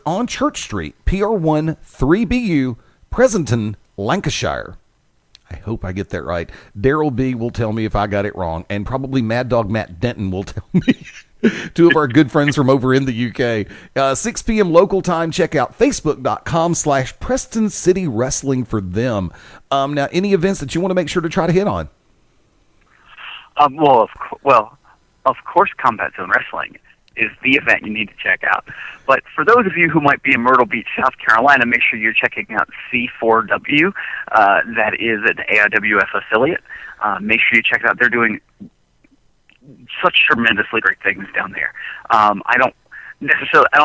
on Church Street, PR1 3BU, Pleasanton, Lancashire. I hope I get that right. Daryl B will tell me if I got it wrong, and probably Mad Dog Matt Denton will tell me. Two of our good friends from over in the UK. 6 p.m. local time. Check out facebook.com/Preston City Wrestling for them. Now, any events that you want to make sure to try to hit on? Of course, Combat Zone Wrestling is the event you need to check out. But for those of you who might be in Myrtle Beach, South Carolina, make sure you're checking out C4W. That is an AIWF affiliate. Make sure you check it out. They're doing such tremendously great things down there. I don't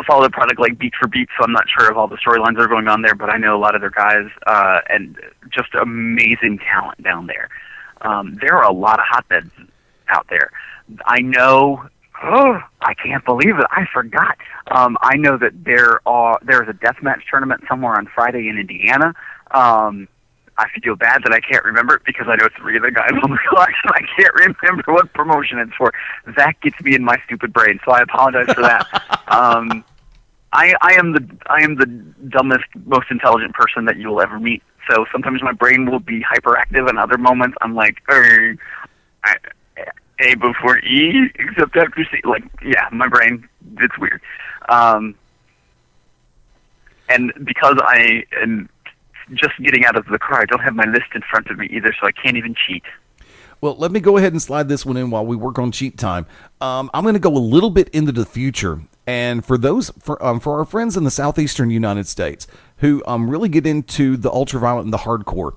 follow the product like beat for beat, so I'm not sure of all the storylines that are going on there, but I know a lot of their guys and just amazing talent down there. There are a lot of hotbeds out there. I know Oh, I can't believe it. I forgot. I know that there's a deathmatch tournament somewhere on Friday in Indiana. I feel bad that I can't remember it because I know 3 of the guys on the collection. I can't remember what promotion it's for. That gets me in my stupid brain, so I apologize for that. I am the dumbest, most intelligent person that you will ever meet. So sometimes my brain will be hyperactive, and other moments I'm like, A before E, except after C. Like, yeah, my brain, it's weird. And because I am just getting out of the car, I don't have my list in front of me either, so I can't even cheat. Well, let me go ahead and slide this one in while we work on cheat time. I'm going to go a little bit into the future, and for our friends in the southeastern United States who really get into the ultraviolent and the hardcore,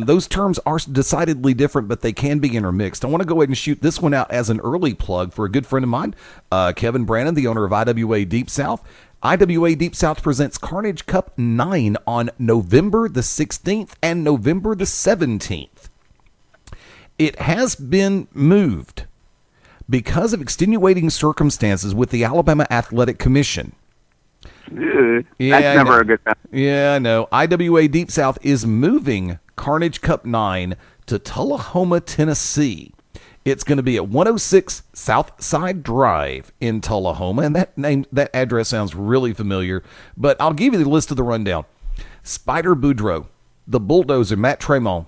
those terms are decidedly different, but they can be intermixed. I want to go ahead and shoot this one out as an early plug for a good friend of mine, Kevin Brannon, the owner of IWA Deep South. IWA Deep South presents Carnage Cup 9 on November the 16th and November the 17th. It has been moved because of extenuating circumstances with the Alabama Athletic Commission. That's never a good thing. Yeah, I know. IWA Deep South is moving Carnage Cup 9 to Tullahoma, Tennessee. It's going to be at 106 Southside Drive in Tullahoma, and that address sounds really familiar, but I'll give you the list of the rundown. Spider Boudreaux, the Bulldozer Matt Tremont,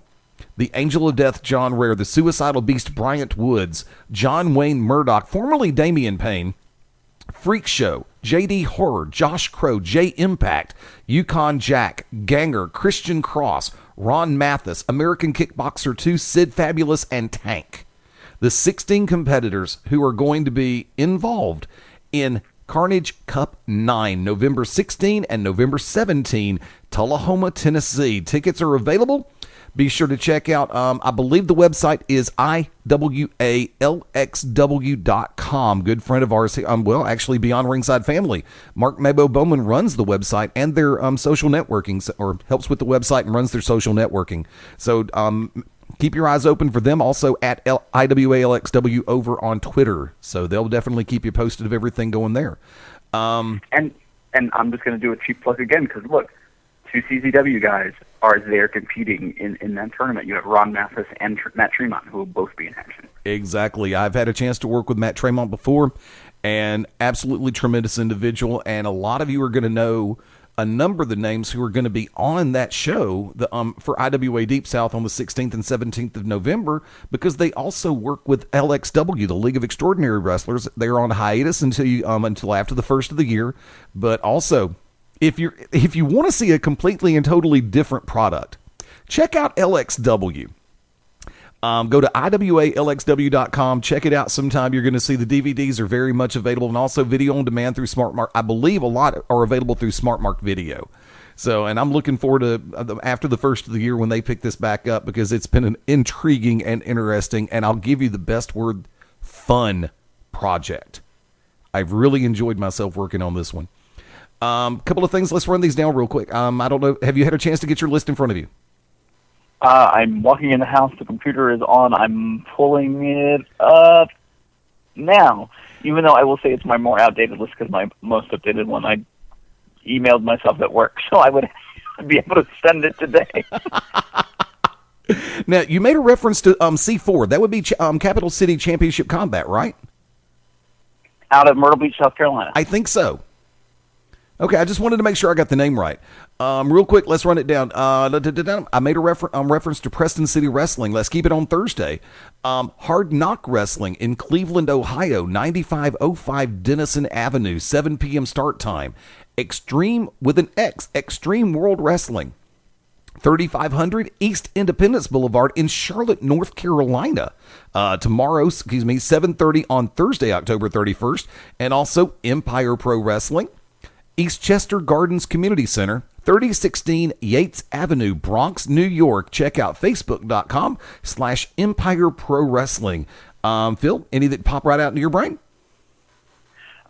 the Angel of Death John Rare, the Suicidal Beast Bryant Woods, John Wayne Murdoch, formerly Damian Payne, Freak Show, JD Horror, Josh Crow, J Impact, Yukon Jack, Ganger, Christian Cross, Ron Mathis, American Kickboxer 2, Sid Fabulous, and Tank. The 16 competitors who are going to be involved in Carnage Cup 9, November 16 and November 17, Tullahoma, Tennessee. Tickets are available. Be sure to check out, I believe the website is iwalxw.com. Good friend of ours, actually Beyond Ringside family. Mark Mabo Bowman runs the website and their social networking, or helps with the website and runs their social networking. So keep your eyes open for them. Also at IWALXW over on Twitter. So they'll definitely keep you posted of everything going there. And I'm just going to do a cheap plug again because, look, 2 CZW guys are there competing in that tournament. You have Ron Mathis and Matt Tremont, who will both be in action. Exactly. I've had a chance to work with Matt Tremont before, and absolutely tremendous individual, and a lot of you are going to know a number of the names who are going to be on that show for IWA Deep South on the 16th and 17th of November, because they also work with LXW, the League of Extraordinary Wrestlers. They're on hiatus until after the first of the year, but also if you want to see a completely and totally different product, check out LXW. Go to iwalxw.com. Check it out sometime. You're going to see the DVDs are very much available, and also video on demand through SmartMark. I believe a lot are available through SmartMark Video. So, and I'm looking forward to after the first of the year when they pick this back up, because it's been an intriguing and interesting, and I'll give you the best word, fun project. I've really enjoyed myself working on this one. Couple of things. Let's run these down real quick. I don't know. Have you had a chance to get your list in front of you? I'm walking in the house. The computer is on. I'm pulling it up now, even though I will say it's my more outdated list because my most updated one I emailed myself at work, so I would be able to send it today. Now, you made a reference to C4. That would be Capital City Championship Combat, right? Out of Myrtle Beach, South Carolina. I think so. Okay, I just wanted to make sure I got the name right. Real quick, let's run it down. I made a reference to Preston City Wrestling. Let's keep it on Thursday. Hard Knock Wrestling in Cleveland, Ohio, 9505 Denison Avenue, 7 p.m. start time. Extreme World Wrestling, 3500 East Independence Boulevard in Charlotte, North Carolina. Tomorrow, 7:30 on Thursday, October 31st. And also Empire Pro Wrestling, Eastchester Gardens Community Center, 3016 Yates Avenue, Bronx, New York. Check out Facebook.com/Empire Pro Wrestling. Phil, any that pop right out into your brain?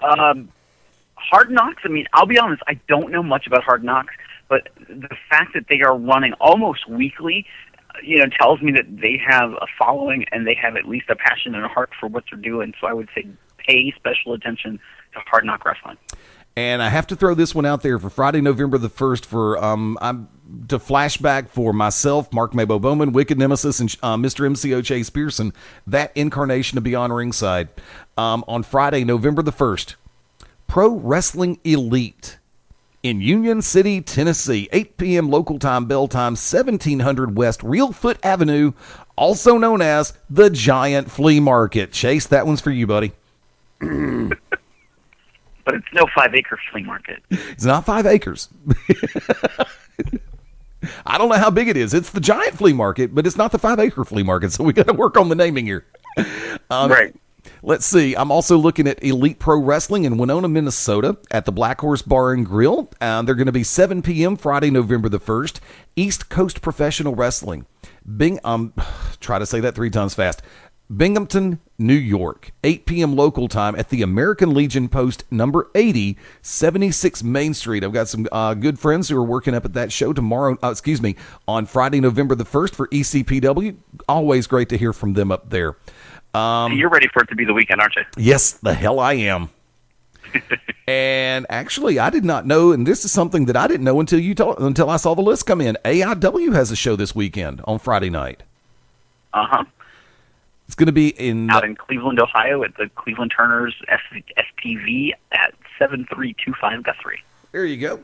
Hard Knocks, I mean, I'll be honest, I don't know much about Hard Knocks, but the fact that they are running almost weekly, tells me that they have a following and they have at least a passion and a heart for what they're doing. So I would say pay special attention to Hard Knock Wrestling. And I have to throw this one out there for Friday, November the 1st for to flashback for myself, Mark Mabo Bowman, Wicked Nemesis, and Mr. MCO Chase Pearson, that incarnation of Beyond Ringside. On Friday, November the 1st, Pro Wrestling Elite in Union City, Tennessee, 8 p.m. local time, bell time, 1700 West Reelfoot Avenue, also known as the Giant Flea Market. Chase, that one's for you, buddy. But it's no 5-acre flea market. It's not 5 acres. I don't know how big it is. It's the Giant Flea Market, but it's not the 5-acre flea market, so we got to work on the naming here. Right. Let's see. I'm also looking at Elite Pro Wrestling in Winona, Minnesota at the Black Horse Bar and Grill. They're going to be 7 p.m. Friday, November the 1st. East Coast Professional Wrestling. Try to say that 3 times fast. Binghamton, New York, 8 p.m. local time at the American Legion Post number 80, 76 Main Street. I've got some good friends who are working up at that show on Friday, November the 1st for ECPW. Always great to hear from them up there. You're ready for it to be the weekend, aren't you? Yes, the hell I am. And actually, I did not know, and this is something that I didn't know until I saw the list come in. AIW has a show this weekend on Friday night. Uh-huh. It's going to be out in Cleveland, Ohio at the Cleveland Turners SPV at 7325 Guthrie. There you go.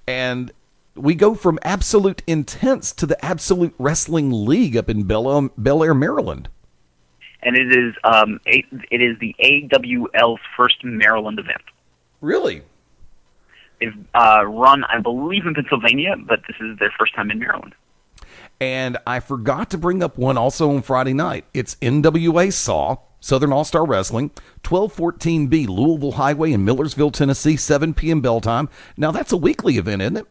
And we go from Absolute Intense to the Absolute Wrestling League up in Bel Air, Maryland. And it is the AWL's first Maryland event. Really? They've run, I believe, in Pennsylvania, but this is their first time in Maryland. And I forgot to bring up one also on Friday night. It's NWA SAW, Southern All-Star Wrestling, 1214B Louisville Highway in Millersville, Tennessee, 7 p.m. bell time. Now, that's a weekly event, isn't it?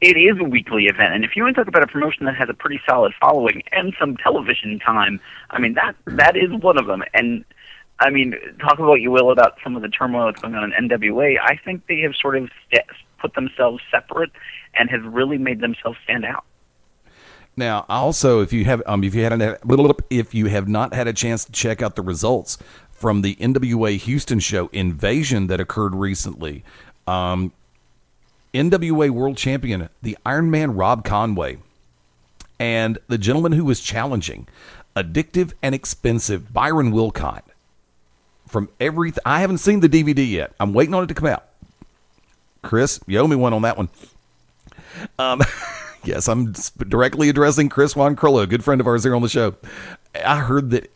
It is a weekly event, and if you want to talk about a promotion that has a pretty solid following and some television time, I mean, that is one of them. And, I mean, talk about what you will about some of the turmoil that's going on in NWA. I think they have sort of put themselves separate and have really made themselves stand out. Now, also, if you have not had a chance to check out the results from the NWA Houston show Invasion that occurred recently, NWA World Champion, the Iron Man Rob Conway, and the gentleman who was challenging, Addictive and Expensive, Byron Wilcott. I haven't seen the DVD yet. I'm waiting on it to come out. Chris, you owe me one on that one. Yes, I'm directly addressing Chris Juan Crollo, a good friend of ours here on the show. I heard that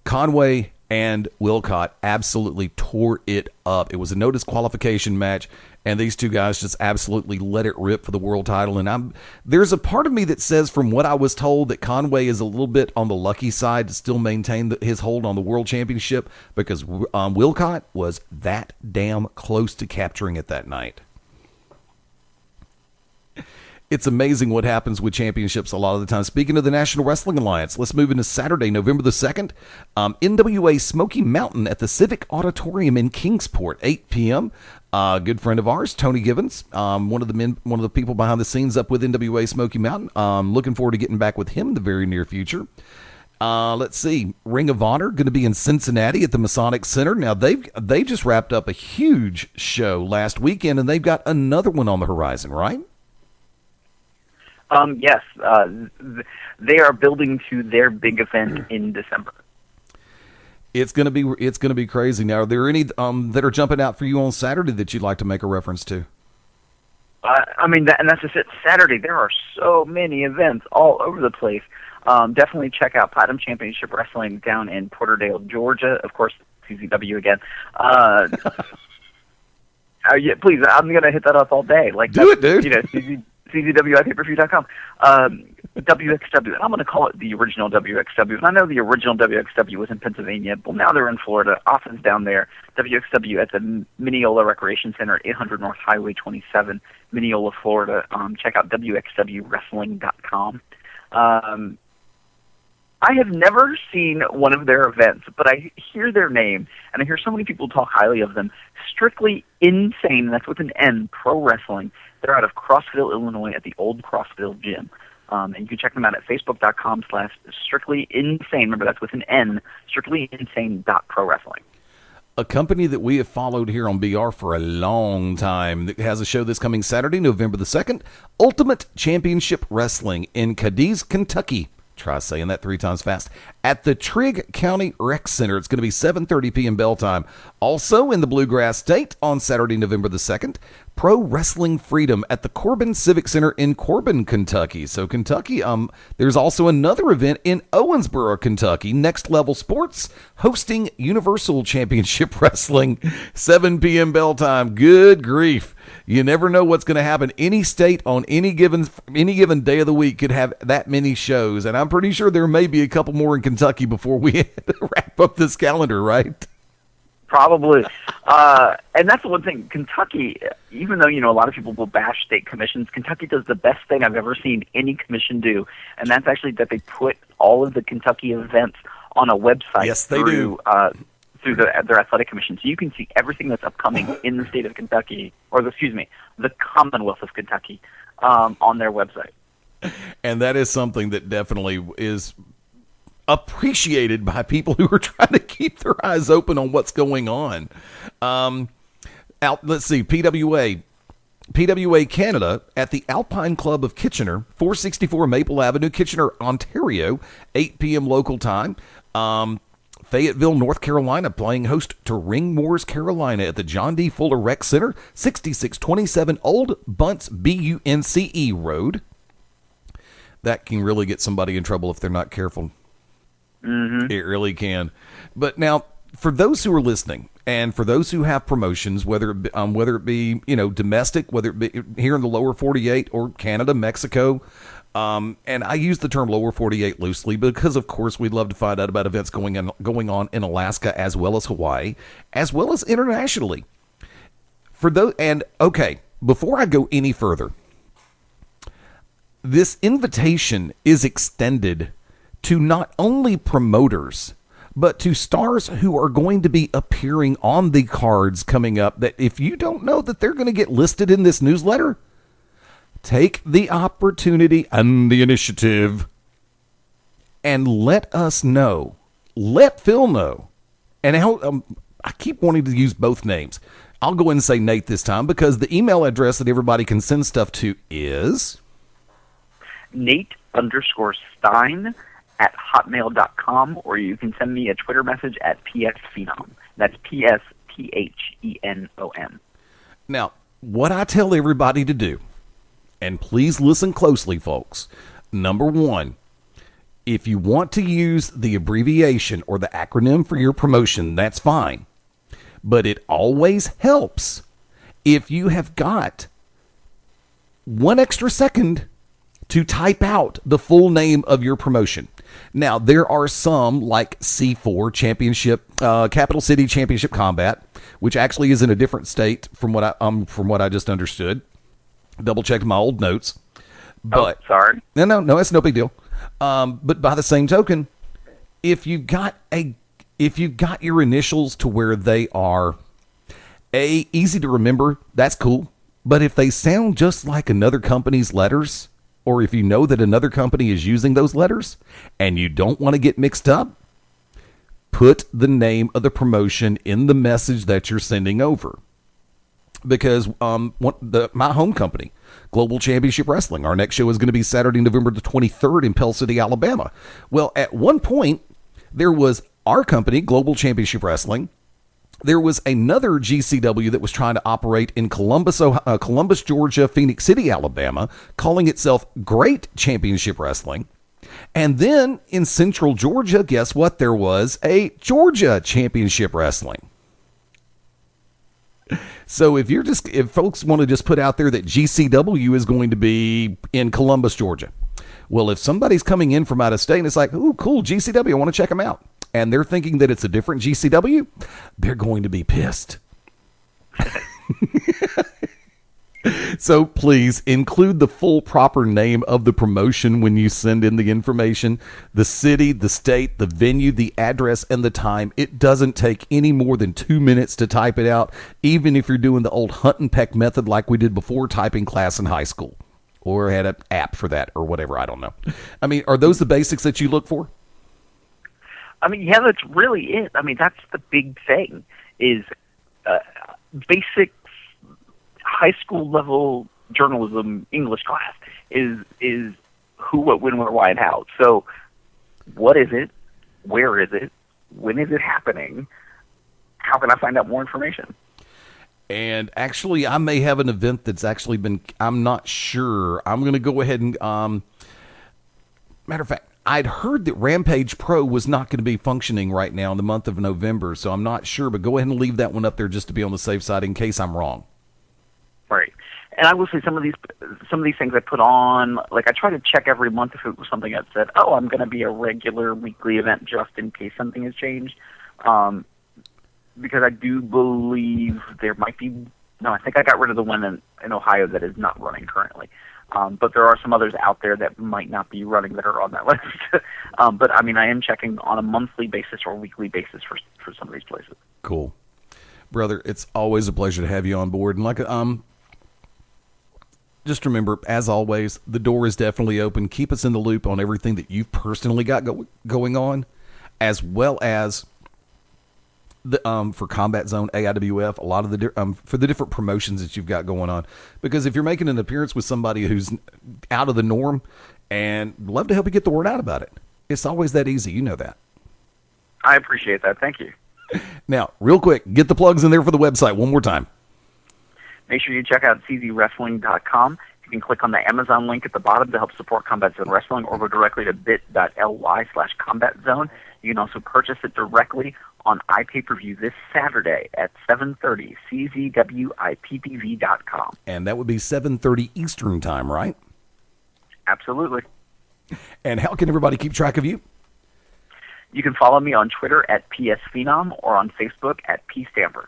Conway and Wilcott absolutely tore it up. It was a no disqualification match, and these two guys just absolutely let it rip for the world title. And there's a part of me that says, from what I was told, that Conway is a little bit on the lucky side to still maintain his hold on the world championship, because Wilcott was that damn close to capturing it that night. It's amazing what happens with championships a lot of the time. Speaking of the National Wrestling Alliance, let's move into Saturday, November the 2nd. NWA Smoky Mountain at the Civic Auditorium in Kingsport, 8 p.m. Good friend of ours, Tony Givens, one of the people behind the scenes up with NWA Smoky Mountain. Looking forward to getting back with him in the very near future. Let's see, Ring of Honor going to be in Cincinnati at the Masonic Center. Now they just wrapped up a huge show last weekend, and they've got another one on the horizon, right? Yes, they are building to their big event in December. It's gonna be crazy. Now, are there any that are jumping out for you on Saturday that you'd like to make a reference to? I mean, that's just it. Saturday, there are so many events all over the place. Definitely check out Platinum Championship Wrestling down in Porterdale, Georgia. Of course, CZW again. Yeah, please, I'm gonna hit that up all day. Like, do it, dude. You know, CZW@payperview.com. WXW, and I'm going to call it the original WXW. And I know the original WXW was in Pennsylvania, but now they're in Florida. Austin's down there. WXW at the Mineola Recreation Center, 800 North Highway 27, Mineola, Florida. Check out WXWWrestling.com. I have never seen one of their events, but I hear their name, and I hear so many people talk highly of them. Strictly Insane, that's with an N, Pro Wrestling. They're out of Crossville, Illinois, at the old Crossville Gym. And you can check them out at facebook.com/strictlyinsane. Remember, that's with an N, strictlyinsane.pro-wrestling. A company that we have followed here on BR for a long time that has a show that's coming Saturday, November the 2nd, Ultimate Championship Wrestling in Cadiz, Kentucky. Try saying that 3 times fast. At the Trigg County Rec Center. It's going to be 7:30 p.m. bell time. Also in the Bluegrass State on Saturday, November the 2nd, Pro Wrestling Freedom at the Corbin Civic Center in Corbin, Kentucky. So Kentucky, there's also another event in Owensboro, Kentucky, Next Level Sports, hosting Universal Championship Wrestling, 7 p.m. bell time. Good grief. You never know what's going to happen. Any state on any given day of the week could have that many shows, and I'm pretty sure there may be a couple more in Kentucky before we wrap up this calendar, right? Probably. And that's the one thing. Kentucky, even though, a lot of people will bash state commissions, Kentucky does the best thing I've ever seen any commission do, and that's actually that they put all of the Kentucky events on a website. Yes, they do. Through their athletic commission. So you can see everything that's upcoming in the state of Kentucky, the Commonwealth of Kentucky, on their website. And that is something that definitely is appreciated by people who are trying to keep their eyes open on what's going on. Let's see, PWA Canada at the Alpine Club of Kitchener, 464 Maple Avenue, Kitchener, Ontario, 8 p.m. local time. Fayetteville, North Carolina, playing host to Ring Wars, Carolina at the John D. Fuller Rec Center, 6627 Old Bunce, BUNCE Road. That can really get somebody in trouble if they're not careful. Mm-hmm. It really can. But now, for those who are listening, and for those who have promotions, whether it be domestic, whether it be here in the lower 48 or Canada, Mexico, and I use the term lower 48 loosely because, of course, we'd love to find out about events going on in Alaska as well as Hawaii, as well as internationally. Before I go any further, this invitation is extended to not only promoters, but to stars who are going to be appearing on the cards coming up, that if you don't know that they're going to get listed in this newsletter, take the opportunity and the initiative and let us know. Let Phil know. And I keep wanting to use both names. I'll go ahead and say Nate this time because the email address that everybody can send stuff to is Nate_Stein at hotmail.com, or you can send me a Twitter message at psphenom. That's PSPHENOM. Now, what I tell everybody to do, and please listen closely, folks. Number one, if you want to use the abbreviation or the acronym for your promotion, that's fine. But it always helps if you have got 1 extra second to type out the full name of your promotion. Now, there are some like C4 Championship, Capital City Championship Combat, which actually is in a different state from what I just understood. Double checked my old notes. But sorry. No, it's no big deal. But by the same token, if you've got your initials to where they are easy to remember, that's cool. But if they sound just like another company's letters, or if you know that another company is using those letters and you don't want to get mixed up, put the name of the promotion in the message that you're sending over. Because my home company, Global Championship Wrestling, our next show is going to be Saturday, November the 23rd in Pell City, Alabama. Well, at one point, there was our company, Global Championship Wrestling. There was another GCW that was trying to operate in Columbus, Georgia, Phoenix City, Alabama, calling itself Great Championship Wrestling. And then in Central Georgia, guess what? There was a Georgia Championship Wrestling. So if folks want to just put out there that GCW is going to be in Columbus, Georgia. Well, if somebody's coming in from out of state and it's like, ooh, cool, GCW, I want to check them out, and they're thinking that it's a different GCW, they're going to be pissed. So please include the full proper name of the promotion when you send in the information, the city, the state, the venue, the address, and the time. It doesn't take any more than 2 minutes to type it out, even if you're doing the old hunt and peck method like we did before typing class in high school. or had an app for that or whatever. I don't know. I mean, are those the basics that you look for? I mean, yeah, that's really it. I mean, that's the big thing is basic high school level journalism English class is who, what, when, where, why, and how. So what is it? Where is it? When is it happening? How can I find out more information? And actually, I may have an event that's actually been, I'm not sure. I'm going to go ahead and, matter of fact, I'd heard that Rampage Pro was not going to be functioning right now in the month of November, so I'm not sure, but go ahead and leave that one up there just to be on the safe side in case I'm wrong. Right. And I will say some of these things I put on, like I try to check every month if it was something that said, oh, I'm going to be a regular weekly event just in case something has changed. Because I do believe there might be, no, I think I got rid of the one in Ohio that is not running currently. But there are some others out there that might not be running that are on that list. But I mean, I am checking on a monthly basis or weekly basis for some of these places. Cool. Brother, it's always a pleasure to have you on board. And like, just remember, as always, the door is definitely open. Keep us in the loop on everything that you've personally got going on, as well as the for Combat Zone, AIWF, a lot of the for the different promotions that you've got going on. Because if you're making an appearance with somebody who's out of the norm, and love to help you get the word out about it. It's always that easy. You know that. I appreciate that. Thank you. Now, real quick, get the plugs in there for the website one more time. Make sure you check out czwrestling.com. You can click on the Amazon link at the bottom to help support Combat Zone Wrestling, or go directly to bit.ly/Combat Zone. You can also purchase it directly on iPay-per-view this Saturday at 7:30, czwippv.com. And that would be 7:30 Eastern time, right? Absolutely. And how can everybody keep track of you? You can follow me on Twitter at PSPhenom or on Facebook at PStamper.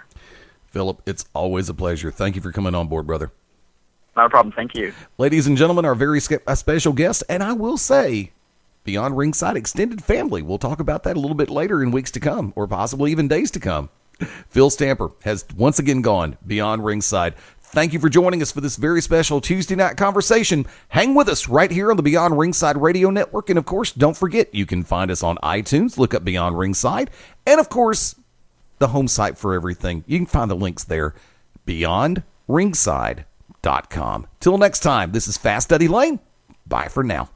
Philip, it's always a pleasure. Thank you for coming on board, brother. Not a problem. Thank you. Ladies and gentlemen, our very special guest, and I will say, Beyond Ringside Extended Family. We'll talk about that a little bit later in weeks to come, or possibly even days to come. Phil Stamper has once again gone Beyond Ringside. Thank you for joining us for this very special Tuesday night conversation. Hang with us right here on the Beyond Ringside Radio Network. And, of course, don't forget, you can find us on iTunes. Look up Beyond Ringside. And, of course, the home site for everything. You can find the links there, beyondringside.com. Till next time, this is Fast Eddie Layne. Bye for now.